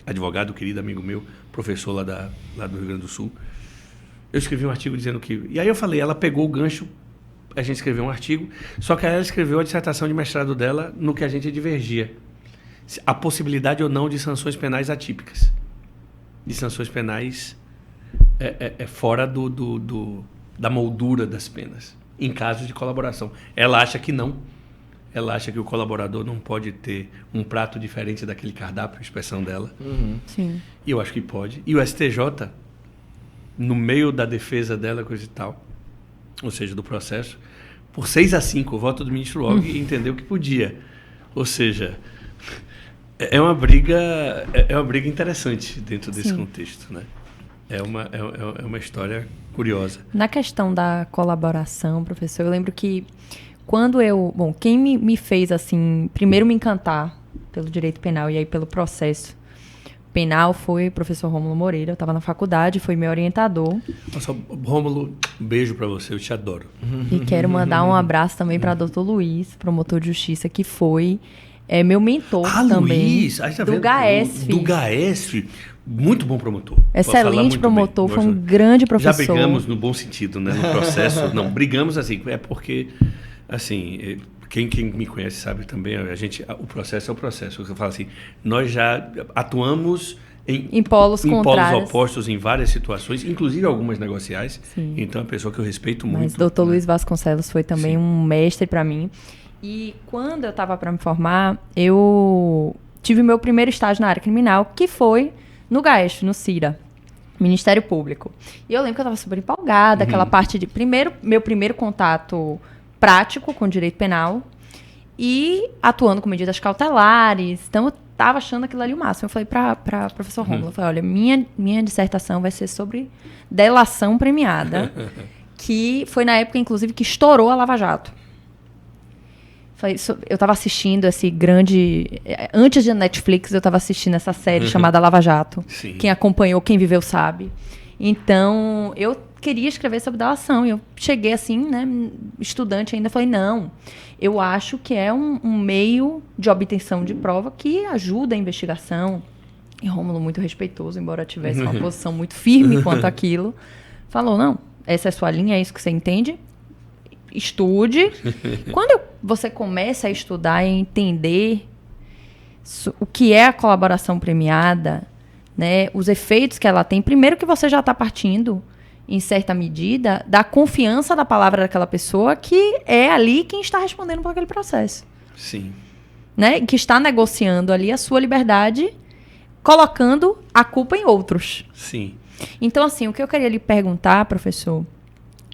advogado, querido amigo meu, professor lá do Rio Grande do Sul. Eu escrevi um artigo dizendo que... E aí eu falei, ela pegou o gancho, a gente escreveu um artigo, só que ela escreveu a dissertação de mestrado dela no que a gente divergia. A possibilidade ou não de sanções penais atípicas. De sanções penais fora da moldura das penas, em casos de colaboração. Ela acha que não. Ela acha que o colaborador não pode ter um prato diferente daquele cardápio, a expressão dela. Sim. E eu acho que pode. E o STJ, no meio da defesa dela, coisa e tal, ou seja, do processo, por 6-5, o voto do ministro Og entendeu que podia. Ou seja, é uma briga interessante dentro desse contexto, né? É uma história curiosa. Na questão da colaboração, professor, eu lembro que quando quem me fez, assim, primeiro me encantar pelo direito penal e aí pelo processo penal foi o professor Rômulo Moreira. Eu estava na faculdade, foi meu orientador. Nossa, Rômulo, um beijo para você, eu te adoro. E quero mandar um abraço também para Dr. Luiz, promotor de justiça, que foi meu mentor também. Luiz, tá do GAESF. Do GAESF, muito bom promotor. Excelente promotor, foi um grande professor. Já brigamos no bom sentido, né, no processo. Não, brigamos assim, porque, assim, quem me conhece sabe também, o processo é o processo. Eu falo assim, nós já atuamos em polos opostos em várias situações, inclusive algumas negociais. Sim. Então é uma pessoa que eu respeito muito. Mas Dr. Luiz Vasconcelos foi também um mestre para mim. E quando eu estava para me formar, eu tive meu primeiro estágio na área criminal, que foi no GAESF, no CIRA, Ministério Público. E eu lembro que eu estava super empolgada, aquela parte de... meu primeiro contato prático com direito penal e atuando com medidas cautelares. Então, eu estava achando aquilo ali o máximo. Eu falei para professor Rômulo, eu falei, olha, minha dissertação vai ser sobre delação premiada, que foi na época, inclusive, que estourou a Lava Jato. Eu estava assistindo esse grande... Antes de Netflix, eu estava assistindo essa série chamada Lava Jato. Sim. Quem acompanhou, quem viveu, sabe. Então, eu queria escrever sobre delação. E eu cheguei assim, né, estudante ainda, falei, não, eu acho que é um meio de obtenção de prova que ajuda a investigação. E Rômulo, muito respeitoso, embora tivesse uma posição muito firme quanto àquilo, falou, não, essa é a sua linha, é isso que você entende? Estude. Quando você começa a estudar e entender o que é a colaboração premiada, né, os efeitos que ela tem, primeiro que você já está partindo, em certa medida, da confiança da palavra daquela pessoa que é ali quem está respondendo por aquele processo. Sim. Né, que está negociando ali a sua liberdade, colocando a culpa em outros. Sim. Então, assim, o que eu queria lhe perguntar, professor,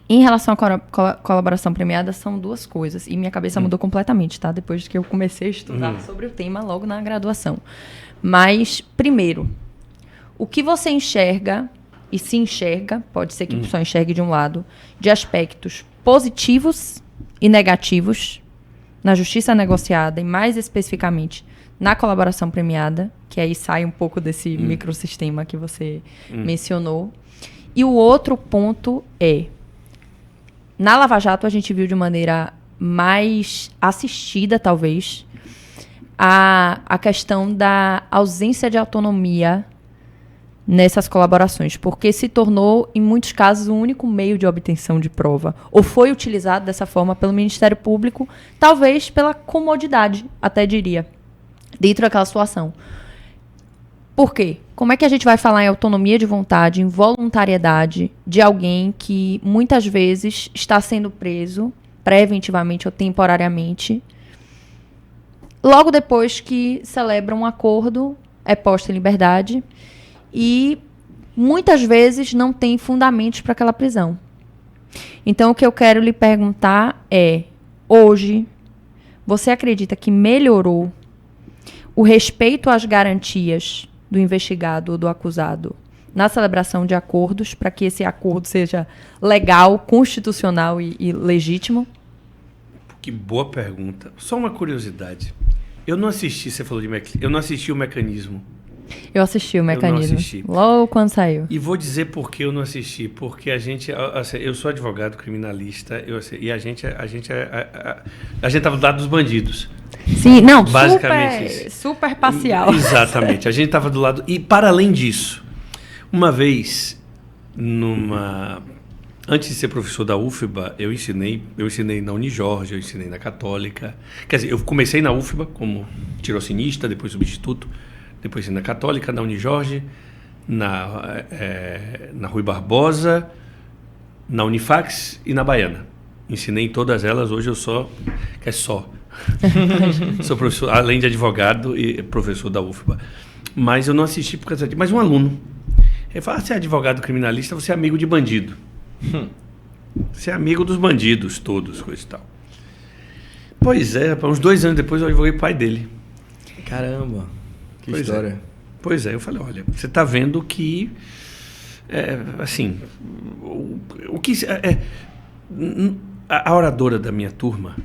em relação à colaboração premiada, são duas coisas. E minha cabeça mudou completamente, tá? Depois que eu comecei a estudar sobre o tema logo na graduação. Mas, primeiro, o que você enxerga, e se enxerga, pode ser que só enxergue de um lado, de aspectos positivos e negativos na justiça negociada, e mais especificamente na colaboração premiada, que aí sai um pouco desse microsistema que você mencionou. E o outro ponto é... Na Lava Jato, a gente viu de maneira mais assistida, talvez, a questão da ausência de autonomia nessas colaborações, porque se tornou, em muitos casos, o único meio de obtenção de prova, ou foi utilizado dessa forma pelo Ministério Público, talvez pela comodidade, até diria, dentro daquela situação. Por quê? Como é que a gente vai falar em autonomia de vontade, em voluntariedade de alguém que muitas vezes está sendo preso preventivamente ou temporariamente, logo depois que celebra um acordo, é posto em liberdade e muitas vezes não tem fundamentos para aquela prisão. Então, o que eu quero lhe perguntar é, hoje, você acredita que melhorou o respeito às garantias do investigado ou do acusado na celebração de acordos para que esse acordo seja legal, constitucional e legítimo? Que boa pergunta. Só uma curiosidade. Eu não assisti, você falou de eu não assisti o Mecanismo. Eu assisti o Mecanismo. Eu não assisti. Logo quando saiu. E vou dizer por que eu não assisti. Porque a gente... Assim, eu sou advogado criminalista e a gente estava do lado dos bandidos. Sim, não, basicamente super parcial. Exatamente. A gente estava do lado... E, para além disso, uma vez, antes de ser professor da UFBA, eu ensinei na Unijorge, eu ensinei na Católica. Quer dizer, eu comecei na UFBA como tirocinista, depois substituto, depois ensinei na Católica, na Unijorge, na Rui Barbosa, na Unifax e na Baiana. Ensinei em todas elas, hoje eu sou professor, além de advogado e professor da UFBA. Mas eu não assisti por causa disso. Mas um aluno, ele fala, você é advogado criminalista, você é amigo de bandido. Você é amigo dos bandidos todos, coisa e tal. Pois é, uns 2 anos depois eu advoguei o pai dele. Caramba, que história. Pois é, eu falei, olha, você está vendo que, assim, o que... a oradora da minha turma,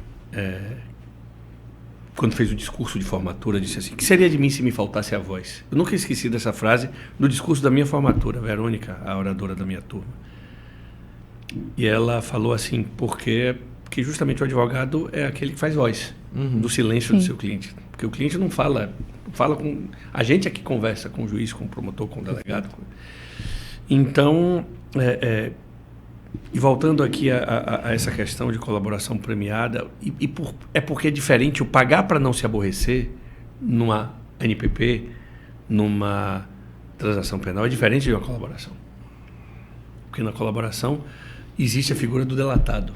quando fez o discurso de formatura, disse assim, o que seria de mim se me faltasse a voz? Eu nunca esqueci dessa frase no discurso da minha formatura, Verônica, a oradora da minha turma. E ela falou assim, porque justamente o advogado é aquele que faz voz do silêncio do seu cliente. Porque o cliente não fala com... A gente é que conversa com o juiz, com o promotor, com o delegado. Então, e voltando aqui a essa questão de colaboração premiada, é porque é diferente o pagar para não se aborrecer numa NPP, numa transação penal, é diferente de uma colaboração. Porque na colaboração existe a figura do delatado.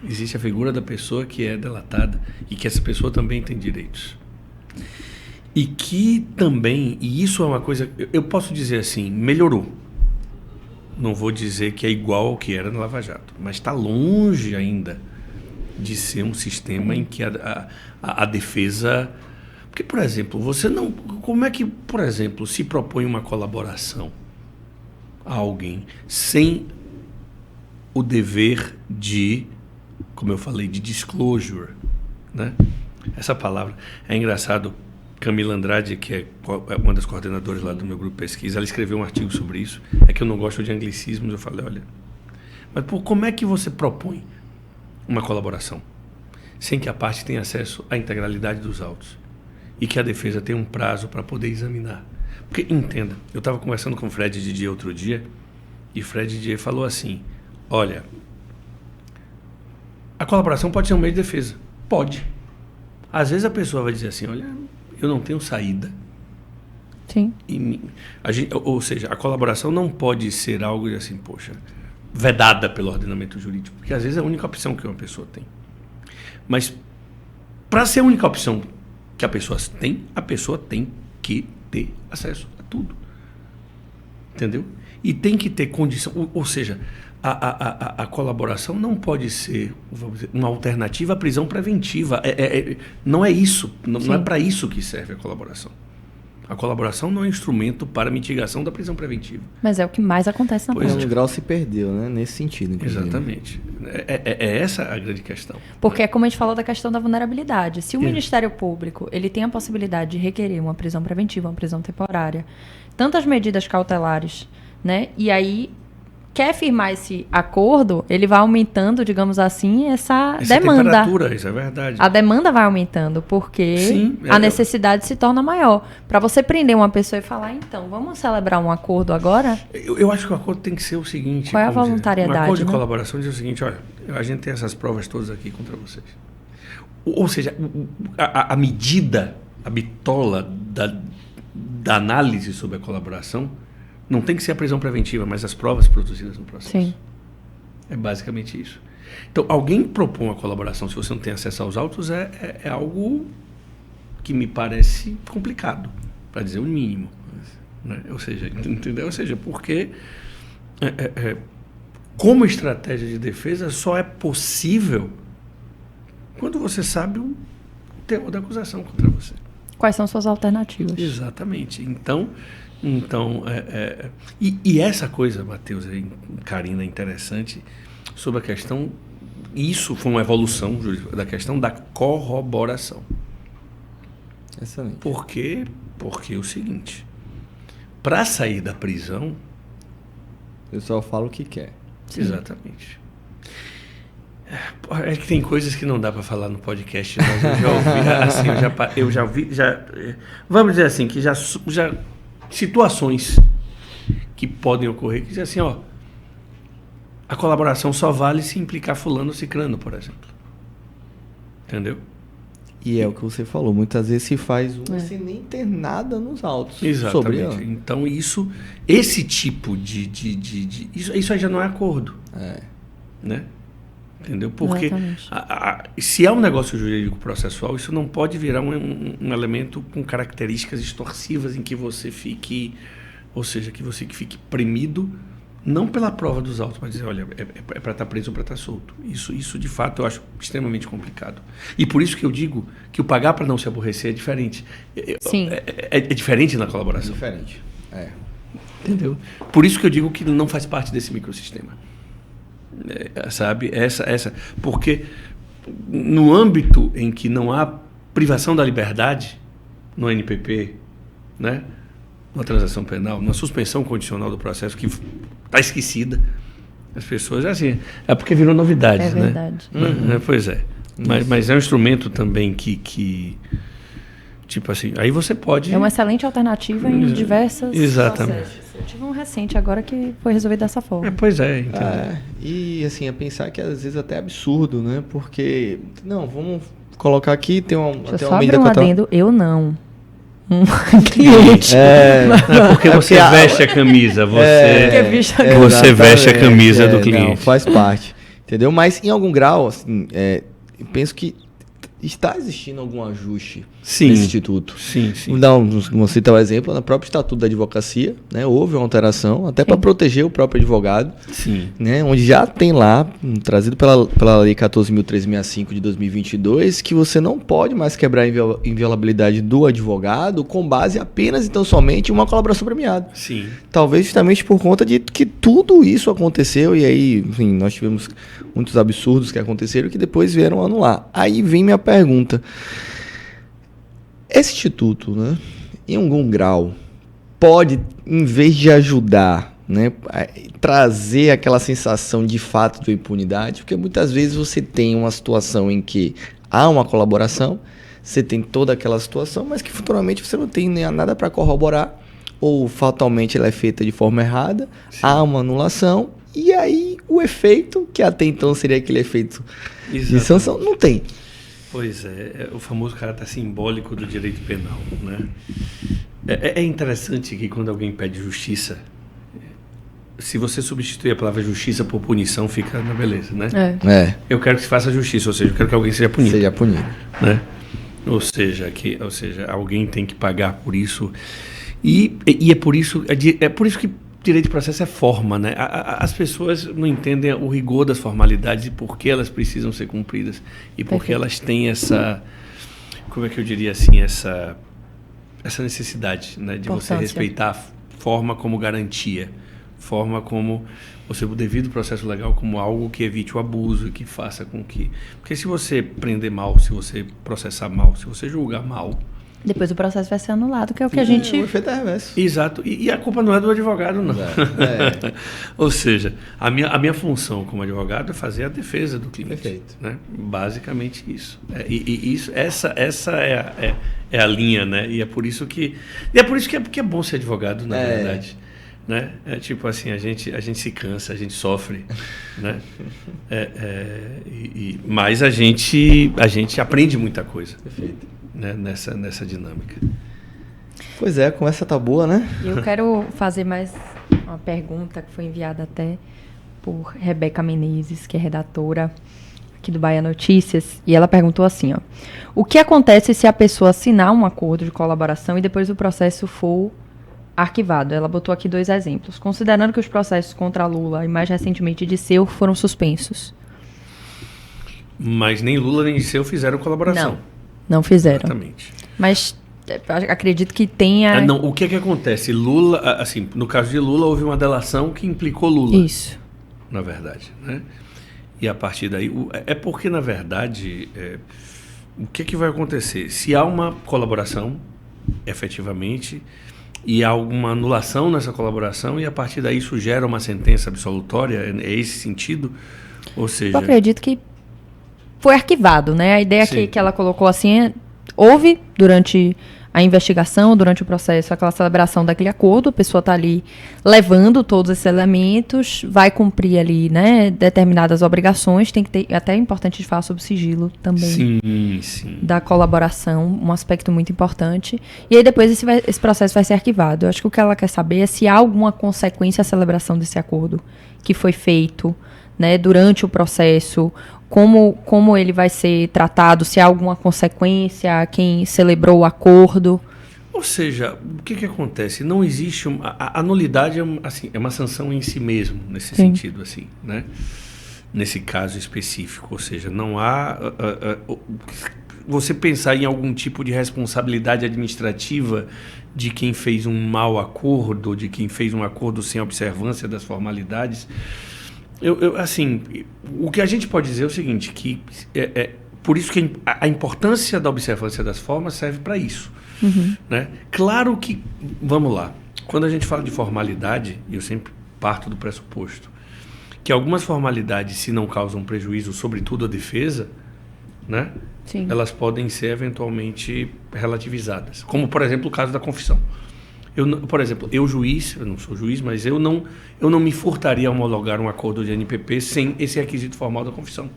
Existe a figura da pessoa que é delatada e que essa pessoa também tem direitos. E que também, e isso é uma coisa, eu posso dizer assim, melhorou. Não vou dizer que é igual ao que era no Lava Jato, mas está longe ainda de ser um sistema em que a defesa... Porque, por exemplo, você não... Como é que, por exemplo, se propõe uma colaboração a alguém sem o dever de, como eu falei, de disclosure, né? Essa palavra é engraçado. Camila Andrade, que é uma das coordenadoras lá do meu grupo de pesquisa, ela escreveu um artigo sobre isso. É que eu não gosto de anglicismos. Eu falei, olha, mas como é que você propõe uma colaboração sem que a parte tenha acesso à integralidade dos autos e que a defesa tenha um prazo para poder examinar? Porque, entenda, eu estava conversando com o Fred Didier outro dia e Fred Didier falou assim, olha, a colaboração pode ser um meio de defesa. Pode. Às vezes a pessoa vai dizer assim, olha, eu não tenho saída. Sim. Ou seja, a colaboração não pode ser algo assim, poxa, vedada pelo ordenamento jurídico, porque às vezes é a única opção que uma pessoa tem. Mas para ser a única opção que a pessoa tem que ter acesso a tudo. Entendeu? E tem que ter condição, ou seja, a colaboração não pode ser, vamos dizer, uma alternativa à prisão preventiva. Não é isso, não é para isso que serve a colaboração. A colaboração não é um instrumento para mitigação da prisão preventiva. Mas é o que mais acontece na prática. O grau se perdeu, né? Nesse sentido, inclusive. Exatamente. É essa a grande questão. Porque é como a gente falou da questão da vulnerabilidade. Se o Ministério Público ele tem a possibilidade de requerer uma prisão preventiva, uma prisão temporária, tantas medidas cautelares, né? E aí quer firmar esse acordo, ele vai aumentando, digamos assim, essa demanda. Temperatura, isso é verdade. A demanda vai aumentando, porque a necessidade se torna maior. Para você prender uma pessoa e falar, então, vamos celebrar um acordo agora? Eu acho que o acordo tem que ser o seguinte... Qual é a voluntariedade? Um acordo de né? colaboração diz o seguinte, olha, a gente tem essas provas todas aqui contra vocês. Ou seja, a medida, a bitola da análise sobre a colaboração não tem que ser a prisão preventiva, mas as provas produzidas no processo. Sim. É basicamente isso. Então, alguém propõe uma colaboração, se você não tem acesso aos autos, é algo que me parece complicado, para dizer o mínimo. Né? Ou seja, entendeu? Ou seja, porque como estratégia de defesa só é possível quando você sabe o teor da acusação contra você. Quais são suas alternativas? Exatamente. Então e essa coisa, Matheus, Karina, interessante sobre a questão, isso foi uma evolução da questão da corroboração. Excelente. Porque é o seguinte, para sair da prisão... O pessoal fala o que quer. Sim. Exatamente. É que tem coisas que não dá para falar no podcast, mas eu já ouvi, assim, eu já ouvi, vamos dizer assim, que já situações que podem ocorrer, que diz assim, ó, a colaboração só vale se implicar fulano ou cicrano, por exemplo. Entendeu? E é o que você falou, muitas vezes se faz sem nem ter nada nos autos. Exatamente. Sobre então esse tipo isso aí já não é acordo. Né? Entendeu? Porque se é um negócio jurídico processual, isso não pode virar um elemento com características extorsivas em que você fique, ou seja, que você fique premido, não pela prova dos autos, mas dizer, olha, é para estar preso ou para estar solto. Isso, de fato, eu acho extremamente complicado. E por isso que eu digo que o pagar para não se aborrecer é diferente. Sim. É diferente na colaboração. Diferente. Entendeu? Por isso que eu digo que não faz parte desse microsistema. Sabe? Porque no âmbito em que não há privação da liberdade, no NPP, né? Numa transação penal, numa suspensão condicional do processo que está esquecida, as pessoas, assim, é porque virou novidade, né? É verdade. Pois é. Mas é um instrumento também que tipo assim, aí você pode... É uma excelente alternativa em diversas Exatamente. processos. Eu tive um recente agora que foi resolvido dessa forma. Pois é. Então. E assim, é pensar que às vezes até é absurdo, né? Porque, não, vamos colocar aqui, tem uma... Deixa eu só abrir um adendo, eu não. Cliente. Porque você veste a camisa, você veste a camisa do cliente. Não, faz parte, entendeu? Mas em algum grau, assim, eu penso que está existindo algum ajuste nesse instituto. Sim. Vamos citar o exemplo, no próprio Estatuto da Advocacia, né, houve uma alteração, até para proteger o próprio advogado, né, onde já tem lá, trazido pela Lei 14.365 de 2022, que você não pode mais quebrar a inviolabilidade do advogado com base apenas, então, somente em uma colaboração premiada. Sim. Talvez justamente por conta de que tudo isso aconteceu, e aí, enfim, nós tivemos muitos absurdos que aconteceram que depois vieram anular. Aí vem minha pergunta. Esse instituto, né, em algum grau, pode, em vez de ajudar, né, trazer aquela sensação de fato de impunidade? Porque muitas vezes você tem uma situação em que há uma colaboração, você tem toda aquela situação, mas que futuramente você não tem nem nada para corroborar, ou fatalmente ela é feita de forma errada, há uma anulação, e aí o efeito, que até então seria aquele efeito de sanção, não tem. Pois é o famoso caráter simbólico do direito penal, né? É interessante que quando alguém pede justiça, se você substituir a palavra justiça por punição, fica na beleza, né? Eu quero que se faça justiça, ou seja, eu quero que alguém seja punido. Né? Ou seja, alguém tem que pagar por isso. E é por isso que direito de processo é forma, né? As pessoas não entendem o rigor das formalidades e por que elas precisam ser cumpridas. E por que elas têm essa, como é que eu diria assim, essa necessidade, né, de você respeitar a forma como garantia, forma como o devido processo legal como algo que evite o abuso e que faça com que... Porque se você prender mal, se você processar mal, se você julgar mal... Depois o processo vai ser anulado, que é o que a gente... O efeito é reverso. Exato. E a culpa não é do advogado, não. Ou seja, a minha função como advogado é fazer a defesa do cliente. Perfeito. Né? Basicamente isso. Essa é a linha, né? E é por isso que é bom ser advogado, na verdade. Né? É tipo assim, a gente se cansa, a gente sofre, né? Mas a gente aprende muita coisa. Perfeito. Né? Nessa dinâmica. Pois é, a conversa tá boa, né? Eu quero fazer mais uma pergunta que foi enviada até por Rebeca Menezes, que é redatora aqui do Bahia Notícias, e ela perguntou assim, ó: o que acontece se a pessoa assinar um acordo de colaboração e depois o processo for arquivado? Ela botou aqui 2 exemplos. Considerando que os processos contra Lula e mais recentemente Disseu foram suspensos. Mas nem Lula nem Disseu fizeram colaboração. Não fizeram. Exatamente. Mas acredito que tenha... Não, o que acontece? Lula, assim, no caso de Lula, houve uma delação que implicou Lula. Isso. Na verdade, né? E a partir daí... É porque, na verdade, o que vai acontecer? Se há uma colaboração, efetivamente, e há alguma anulação nessa colaboração e a partir daí isso gera uma sentença absolutória, é esse sentido? Ou seja... Eu acredito que foi arquivado, né? A ideia que ela colocou assim, houve durante a investigação, durante o processo, aquela celebração daquele acordo, a pessoa está ali levando todos esses elementos, vai cumprir ali, né, determinadas obrigações, tem que ter, até é importante falar sobre o sigilo também, sim. Da colaboração, um aspecto muito importante, e aí depois esse processo vai ser arquivado. Eu acho que o que ela quer saber é se há alguma consequência à celebração desse acordo que foi feito, né, durante o processo, como ele vai ser tratado, se há alguma consequência a quem celebrou o acordo. Ou seja, o que acontece? Não existe... A nulidade é uma sanção em si mesmo, nesse sentido, assim, né? Nesse caso específico. Ou seja, não há... você pensar em algum tipo de responsabilidade administrativa de quem fez um mau acordo, de quem fez um acordo sem observância das formalidades... assim, o que a gente pode dizer é o seguinte, que por isso que a importância da observância das formas serve para isso. Né? Claro que, vamos lá, quando a gente fala de formalidade, eu sempre parto do pressuposto que algumas formalidades, se não causam prejuízo, sobretudo à defesa, né? Elas podem ser eventualmente relativizadas. Como, por exemplo, o caso da confissão. Por exemplo, eu não sou juiz, mas eu não me furtaria a homologar um acordo de NPP sem esse requisito formal da confissão.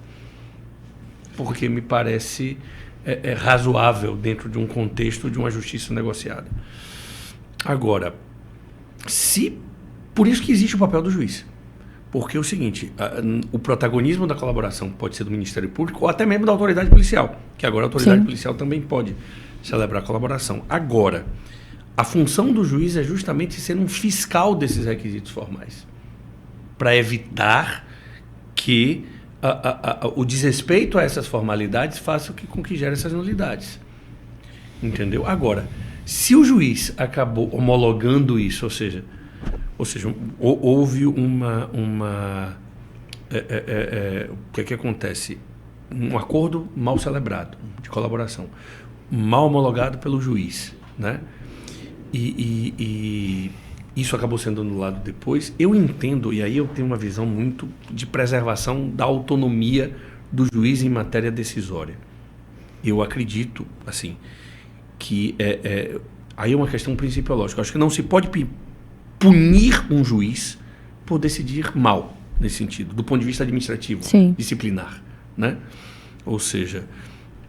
Porque me parece razoável dentro de um contexto de uma justiça negociada. Agora, por isso que existe o papel do juiz. Porque é o seguinte, o protagonismo da colaboração pode ser do Ministério Público ou até mesmo da autoridade policial, que agora a autoridade policial também pode celebrar a colaboração. Agora, a função do juiz é justamente ser um fiscal desses requisitos formais, para evitar que o desrespeito a essas formalidades faça com que gere essas nulidades. Entendeu? Agora, se o juiz acabou homologando isso, ou seja, houve o que acontece? Um acordo mal celebrado, de colaboração, mal homologado pelo juiz, né? E isso acabou sendo anulado depois. Eu entendo, e aí eu tenho uma visão muito de preservação da autonomia do juiz em matéria decisória. Eu acredito, assim, que aí é uma questão principiológica. Eu acho que não se pode punir um juiz por decidir mal, nesse sentido, do ponto de vista administrativo, disciplinar, né? Ou seja,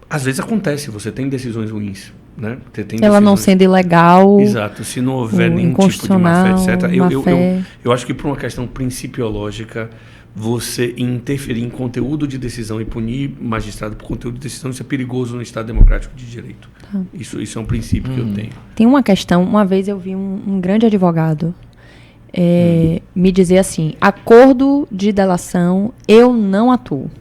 às vezes acontece, você tem decisões ruins, né? Ela não sendo ilegal. Exato, se não houver nenhum tipo de má fé, etc. Eu acho que por uma questão principiológica, você interferir em conteúdo de decisão e punir magistrado por conteúdo de decisão, isso é perigoso no Estado democrático de direito. Isso é um princípio que eu tenho. Tem uma questão, uma vez eu vi um grande advogado me dizer assim, acordo de delação, eu não atuo.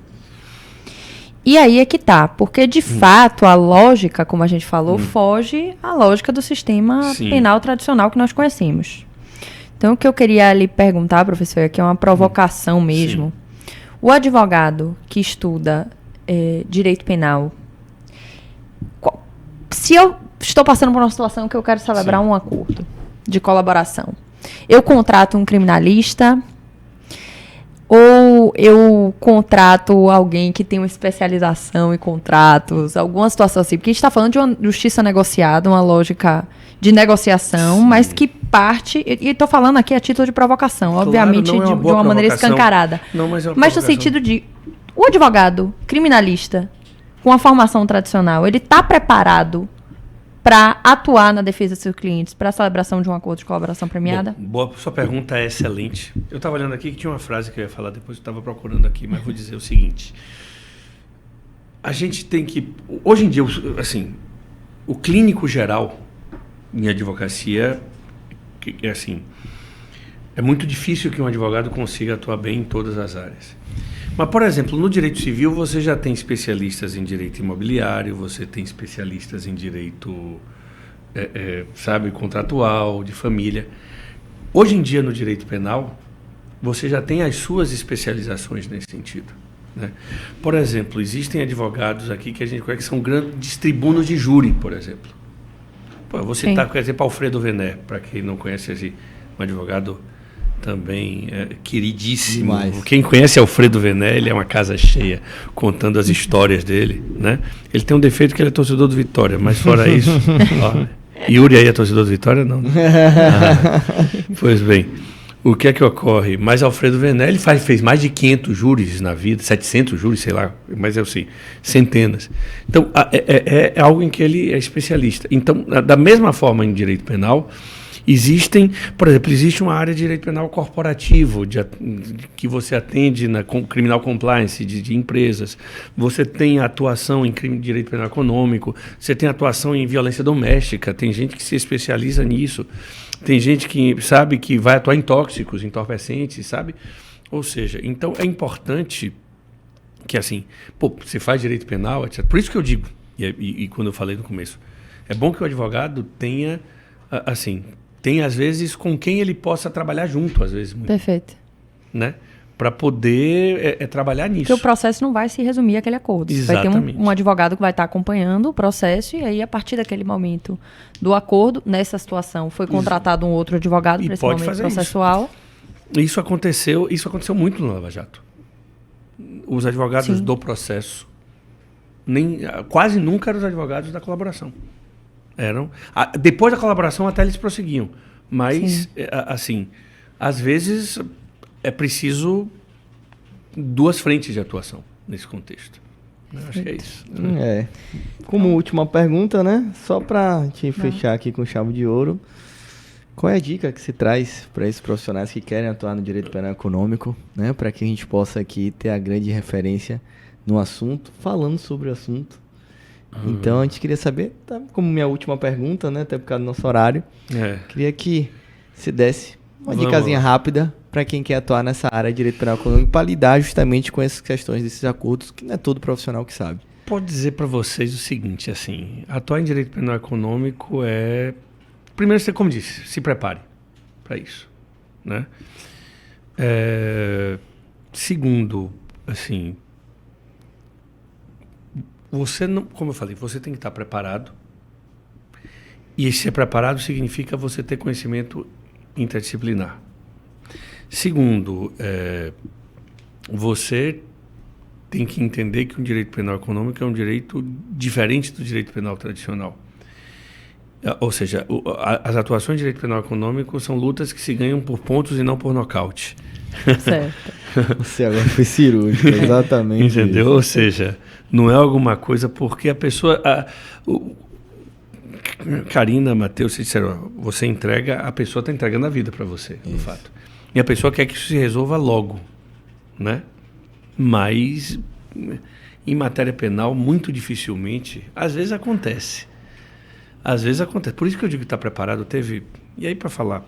E aí é que tá, porque de fato a lógica, como a gente falou, foge à lógica do sistema penal tradicional que nós conhecemos. Então o que eu queria lhe perguntar, professor, é que é uma provocação mesmo. O advogado que estuda direito penal, se eu estou passando por uma situação que eu quero celebrar um acordo de colaboração, eu contrato um criminalista... ou eu contrato alguém que tem uma especialização em contratos, alguma situação assim. Porque a gente está falando de uma justiça negociada, uma lógica de negociação, mas que parte... E estou falando aqui a título de provocação, obviamente, de uma maneira escancarada. Não, mas no sentido de... O advogado criminalista, com a formação tradicional, ele está preparado para atuar na defesa dos seus clientes, para a celebração de um acordo de colaboração premiada? Boa, sua pergunta é excelente. Eu estava olhando aqui que tinha uma frase que eu ia falar depois, eu estava procurando aqui, mas vou dizer o seguinte. A gente tem que... Hoje em dia, assim, o clínico geral em advocacia, assim, é muito difícil que um advogado consiga atuar bem em todas as áreas. Mas, por exemplo, no direito civil você já tem especialistas em direito imobiliário, você tem especialistas em direito, contratual, de família. Hoje em dia, no direito penal, você já tem as suas especializações nesse sentido, né? Por exemplo, existem advogados aqui que a gente conhece que são grandes tribunos de júri, por exemplo. eu vou citar, por exemplo, Alfredo Vené, para quem não conhece, um advogado também queridíssimo. Demais. Quem conhece Alfredo Vené, ele é uma casa cheia, contando as histórias dele, né? Ele tem um defeito que ele é torcedor do Vitória, mas fora isso... Yuri aí é torcedor do Vitória? Não. Pois bem, o que é que ocorre? Mas Alfredo Vené, ele fez mais de 500 júris na vida, 700 júris, sei lá, mas eu sei, centenas. Então, é algo em que ele é especialista. Então, da mesma forma em direito penal, por exemplo, existe uma área de direito penal corporativo, que você atende na criminal compliance de empresas. Você tem atuação em crime de direito penal econômico, você tem atuação em violência doméstica, tem gente que se especializa nisso, tem gente que sabe que vai atuar em tóxicos, entorpecentes, sabe? Ou seja, então é importante que, assim, você faz direito penal, etc. Por isso que eu digo, e quando eu falei no começo, é bom que o advogado tenha, assim... Tem, às vezes, com quem ele possa trabalhar junto, às vezes. Muito, perfeito. Né? Para poder trabalhar nisso. Porque o processo não vai se resumir àquele acordo. Exatamente. Vai ter um advogado que vai estar acompanhando o processo e aí, a partir daquele momento do acordo, nessa situação, foi contratado um outro advogado para esse momento processual. Isso aconteceu muito no Lava Jato. Os advogados Sim. do processo quase nunca eram os advogados da colaboração. Depois da colaboração até eles prosseguiam, mas assim, às vezes é preciso 2 frentes de atuação nesse contexto. Eu acho que é isso. Como última pergunta, né? Só para te fechar aqui com chave de ouro, qual é a dica que se traz para esses profissionais que querem atuar no direito penal econômico, né? Para que a gente possa aqui ter a grande referência no assunto, falando sobre o assunto. Então, a gente queria saber, como minha última pergunta, né, até por causa do nosso horário, queria que se desse uma dicasinha rápida para quem quer atuar nessa área de direito penal econômico para lidar justamente com essas questões desses acordos, que não é todo profissional que sabe. Pode dizer para vocês o seguinte, assim, atuar em direito penal econômico primeiro, você, como disse, se prepare para isso, né? Segundo, assim... Você não, como eu falei, você tem que estar preparado. E ser preparado significa você ter conhecimento interdisciplinar. Segundo, você tem que entender que o direito penal econômico é um direito diferente do direito penal tradicional. Ou seja, as atuações de direito penal econômico são lutas que se ganham por pontos e não por nocaute. Certo. Você agora foi cirúrgico, exatamente. Entendeu? Isso. Ou seja, não é alguma coisa porque a pessoa... Karina, Matheus, vocês disseram, você entrega, a pessoa está entregando a vida para você, no fato. E a pessoa quer que isso se resolva logo, né? Mas, em matéria penal, muito dificilmente, às vezes acontece. Às vezes acontece. Por isso que eu digo que está preparado. E aí, para falar,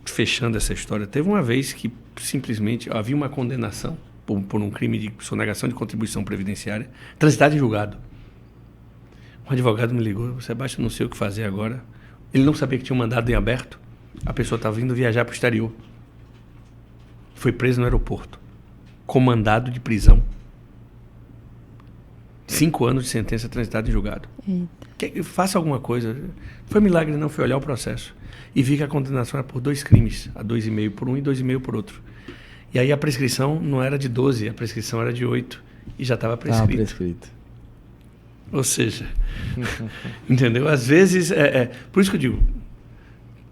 fechando essa história, teve uma vez que simplesmente havia uma condenação por um crime de sonegação de contribuição previdenciária, transitado em julgado. Um advogado me ligou, Sebastião, não sei o que fazer agora. Ele não sabia que tinha um mandado em aberto. A pessoa estava vindo viajar para o exterior. Foi preso no aeroporto. Com mandado de prisão. 5 anos de sentença transitada em julgado. Faça alguma coisa. Foi milagre, não, foi olhar o processo. E vi que a condenação era por 2 crimes. A 2,5 por um e 2,5 por outro. E aí a prescrição não era de 12, a prescrição era de 8. E já estava prescrito. Ou seja, entendeu? Às vezes, por isso que eu digo,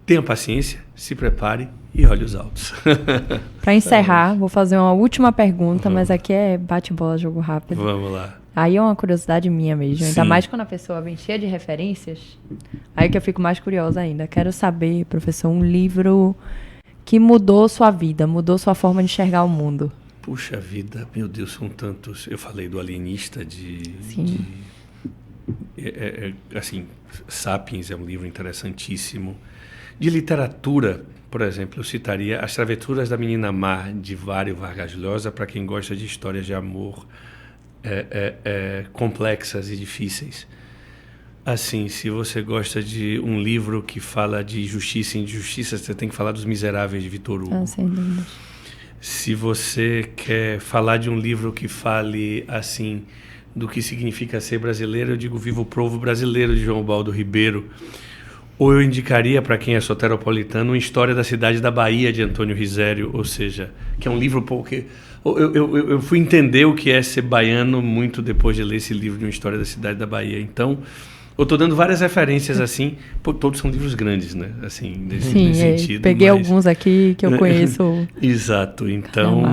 tenha paciência, se prepare e olhe os autos. Para encerrar, vou fazer uma última pergunta, mas aqui é bate-bola, jogo rápido. Vamos lá. Aí é uma curiosidade minha mesmo, ainda mais quando a pessoa vem cheia de referências, aí que eu fico mais curiosa ainda. Quero saber, professor, um livro que mudou sua vida, mudou sua forma de enxergar o mundo. Puxa vida, meu Deus, são tantos. Eu falei do Alienista, assim, Sapiens é um livro interessantíssimo. De literatura, por exemplo, eu citaria As Travessuras da Menina Má, de Mário Vargas Llosa, para quem gosta de histórias de amor complexas e difíceis. Assim, se você gosta de um livro que fala de justiça e injustiça, você tem que falar dos Miseráveis, de Victor Hugo. Sem dúvida. Se você quer falar de um livro que fale, assim, do que significa ser brasileiro, eu digo Viva o Povo Brasileiro, de João Baldo Ribeiro. Ou eu indicaria, para quem é soteropolitano, uma História da Cidade da Bahia, de Antônio Risério, ou seja, que é um livro porque eu fui entender o que é ser baiano muito depois de ler esse livro de uma História da Cidade da Bahia. Então, eu estou dando várias referências assim, todos são livros grandes, né? Assim, nesse sentido. Peguei alguns aqui que eu conheço. Exato. Então,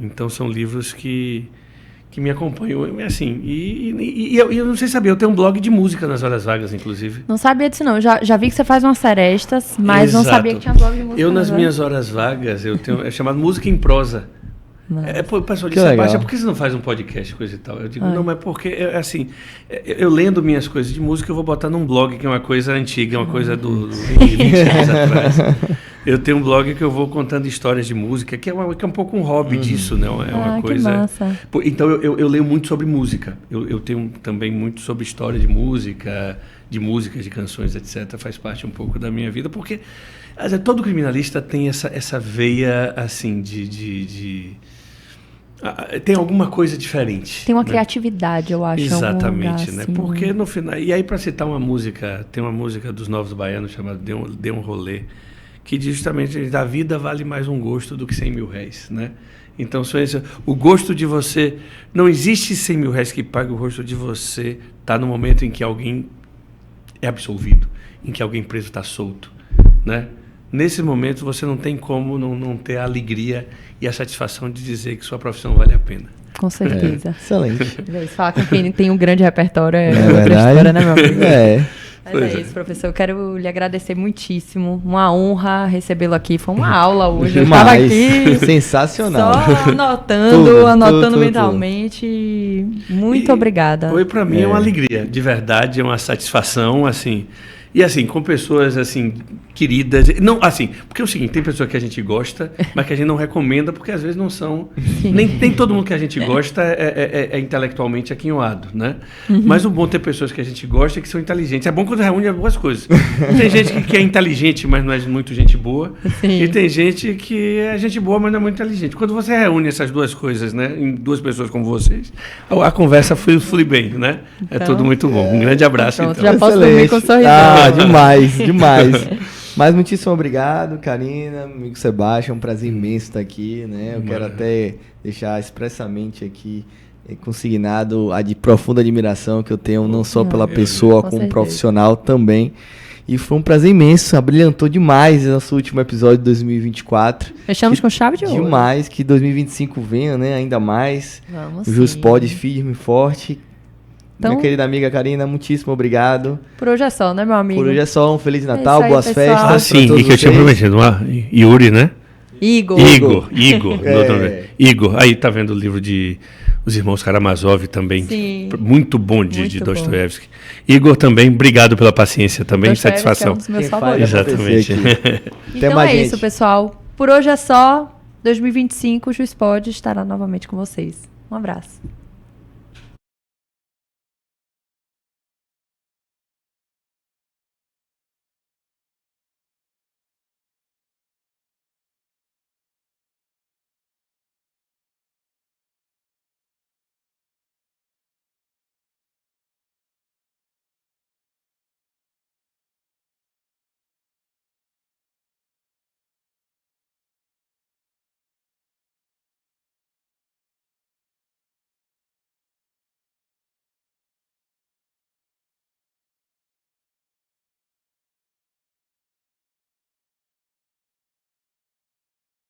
então são livros que me acompanham, assim, e eu não sei saber, eu tenho um blog de música nas horas vagas, inclusive. Não sabia disso não, já vi que você faz umas serestas, mas Exato. Não sabia que tinha blog de música. Eu nas minhas horas vagas, eu tenho, é chamado Música em Prosa. O pessoal disse, Sebastião, por que você não faz um podcast, coisa e tal? Eu digo, não, mas porque, assim, eu lendo minhas coisas de música, eu vou botar num blog que é uma coisa antiga, é uma coisa de 20 anos atrás. Eu tenho um blog que eu vou contando histórias de música, que é um pouco um hobby disso, né? É uma coisa. Que massa. Então eu leio muito sobre música. Eu tenho também muito sobre história de música, de canções, etc. Faz parte um pouco da minha vida, porque todo criminalista tem essa veia assim tem alguma coisa diferente. Tem uma criatividade, eu acho. Exatamente, lugar, né? Assim. Porque no final. E aí, para citar uma música, tem uma música dos Novos Baianos chamada Dê um Rolê, que diz justamente: a vida vale mais um gosto do que 100 mil réis, né? Então, o gosto de você. Não existe 100 mil réis que pague o gosto de você estar no momento em que alguém é absolvido, em que alguém preso está solto, né? Nesse momento, você não tem como não ter a alegria e a satisfação de dizer que sua profissão vale a pena. Com certeza. Excelente. Falar com quem tem um grande repertório é outra história, né, meu amigo? Mas isso, professor. Eu quero lhe agradecer muitíssimo. Uma honra recebê-lo aqui. Foi uma aula hoje. Eu estava aqui sensacional. Só anotando mentalmente. Muito obrigada. Foi para mim é uma alegria, de verdade, é uma satisfação, assim. E assim, com pessoas assim queridas, não, assim, porque é o seguinte, tem pessoas que a gente gosta, mas que a gente não recomenda, porque às vezes não são, nem todo mundo que a gente gosta é intelectualmente aquinhoado, né? Mas o bom é ter pessoas que a gente gosta e que são inteligentes. É bom quando reúne as boas coisas. Tem gente que é inteligente, mas não é muito gente boa, e tem gente que é gente boa, mas não é muito inteligente. Quando você reúne essas duas coisas, né, em duas pessoas como vocês, a conversa flui bem, né? Então, é tudo muito bom. Um grande abraço. Pronto, então. Já posso dormir com Demais. Mas muitíssimo obrigado, Karina, amigo Sebastião, é um prazer imenso estar aqui, né? Eu quero até deixar expressamente aqui consignado a de profunda admiração que eu tenho, não só pela pessoa, como profissional também. E foi um prazer imenso, abrilhantou demais nosso último episódio de 2024. Fechamos com chave de ouro. Demais, que 2025 venha, né? Ainda mais. Vamos o JusPod firme e forte. Então, minha querida amiga Karina, muitíssimo obrigado. Por hoje é só, né, meu amigo? Por hoje é só, um Feliz Natal, aí, boas pessoal. festas. Sim, e que eu tinha prometido, Yuri, né? Igor. Igor. Aí tá vendo o livro de Os Irmãos Karamazov também. Sim. Muito bom de Dostoiévski. Igor também, obrigado pela paciência também, satisfação. É um dos meus favoritos. Exatamente. Então é isso, pessoal. Por hoje é só. 2025, o JusPod estará novamente com vocês. Um abraço.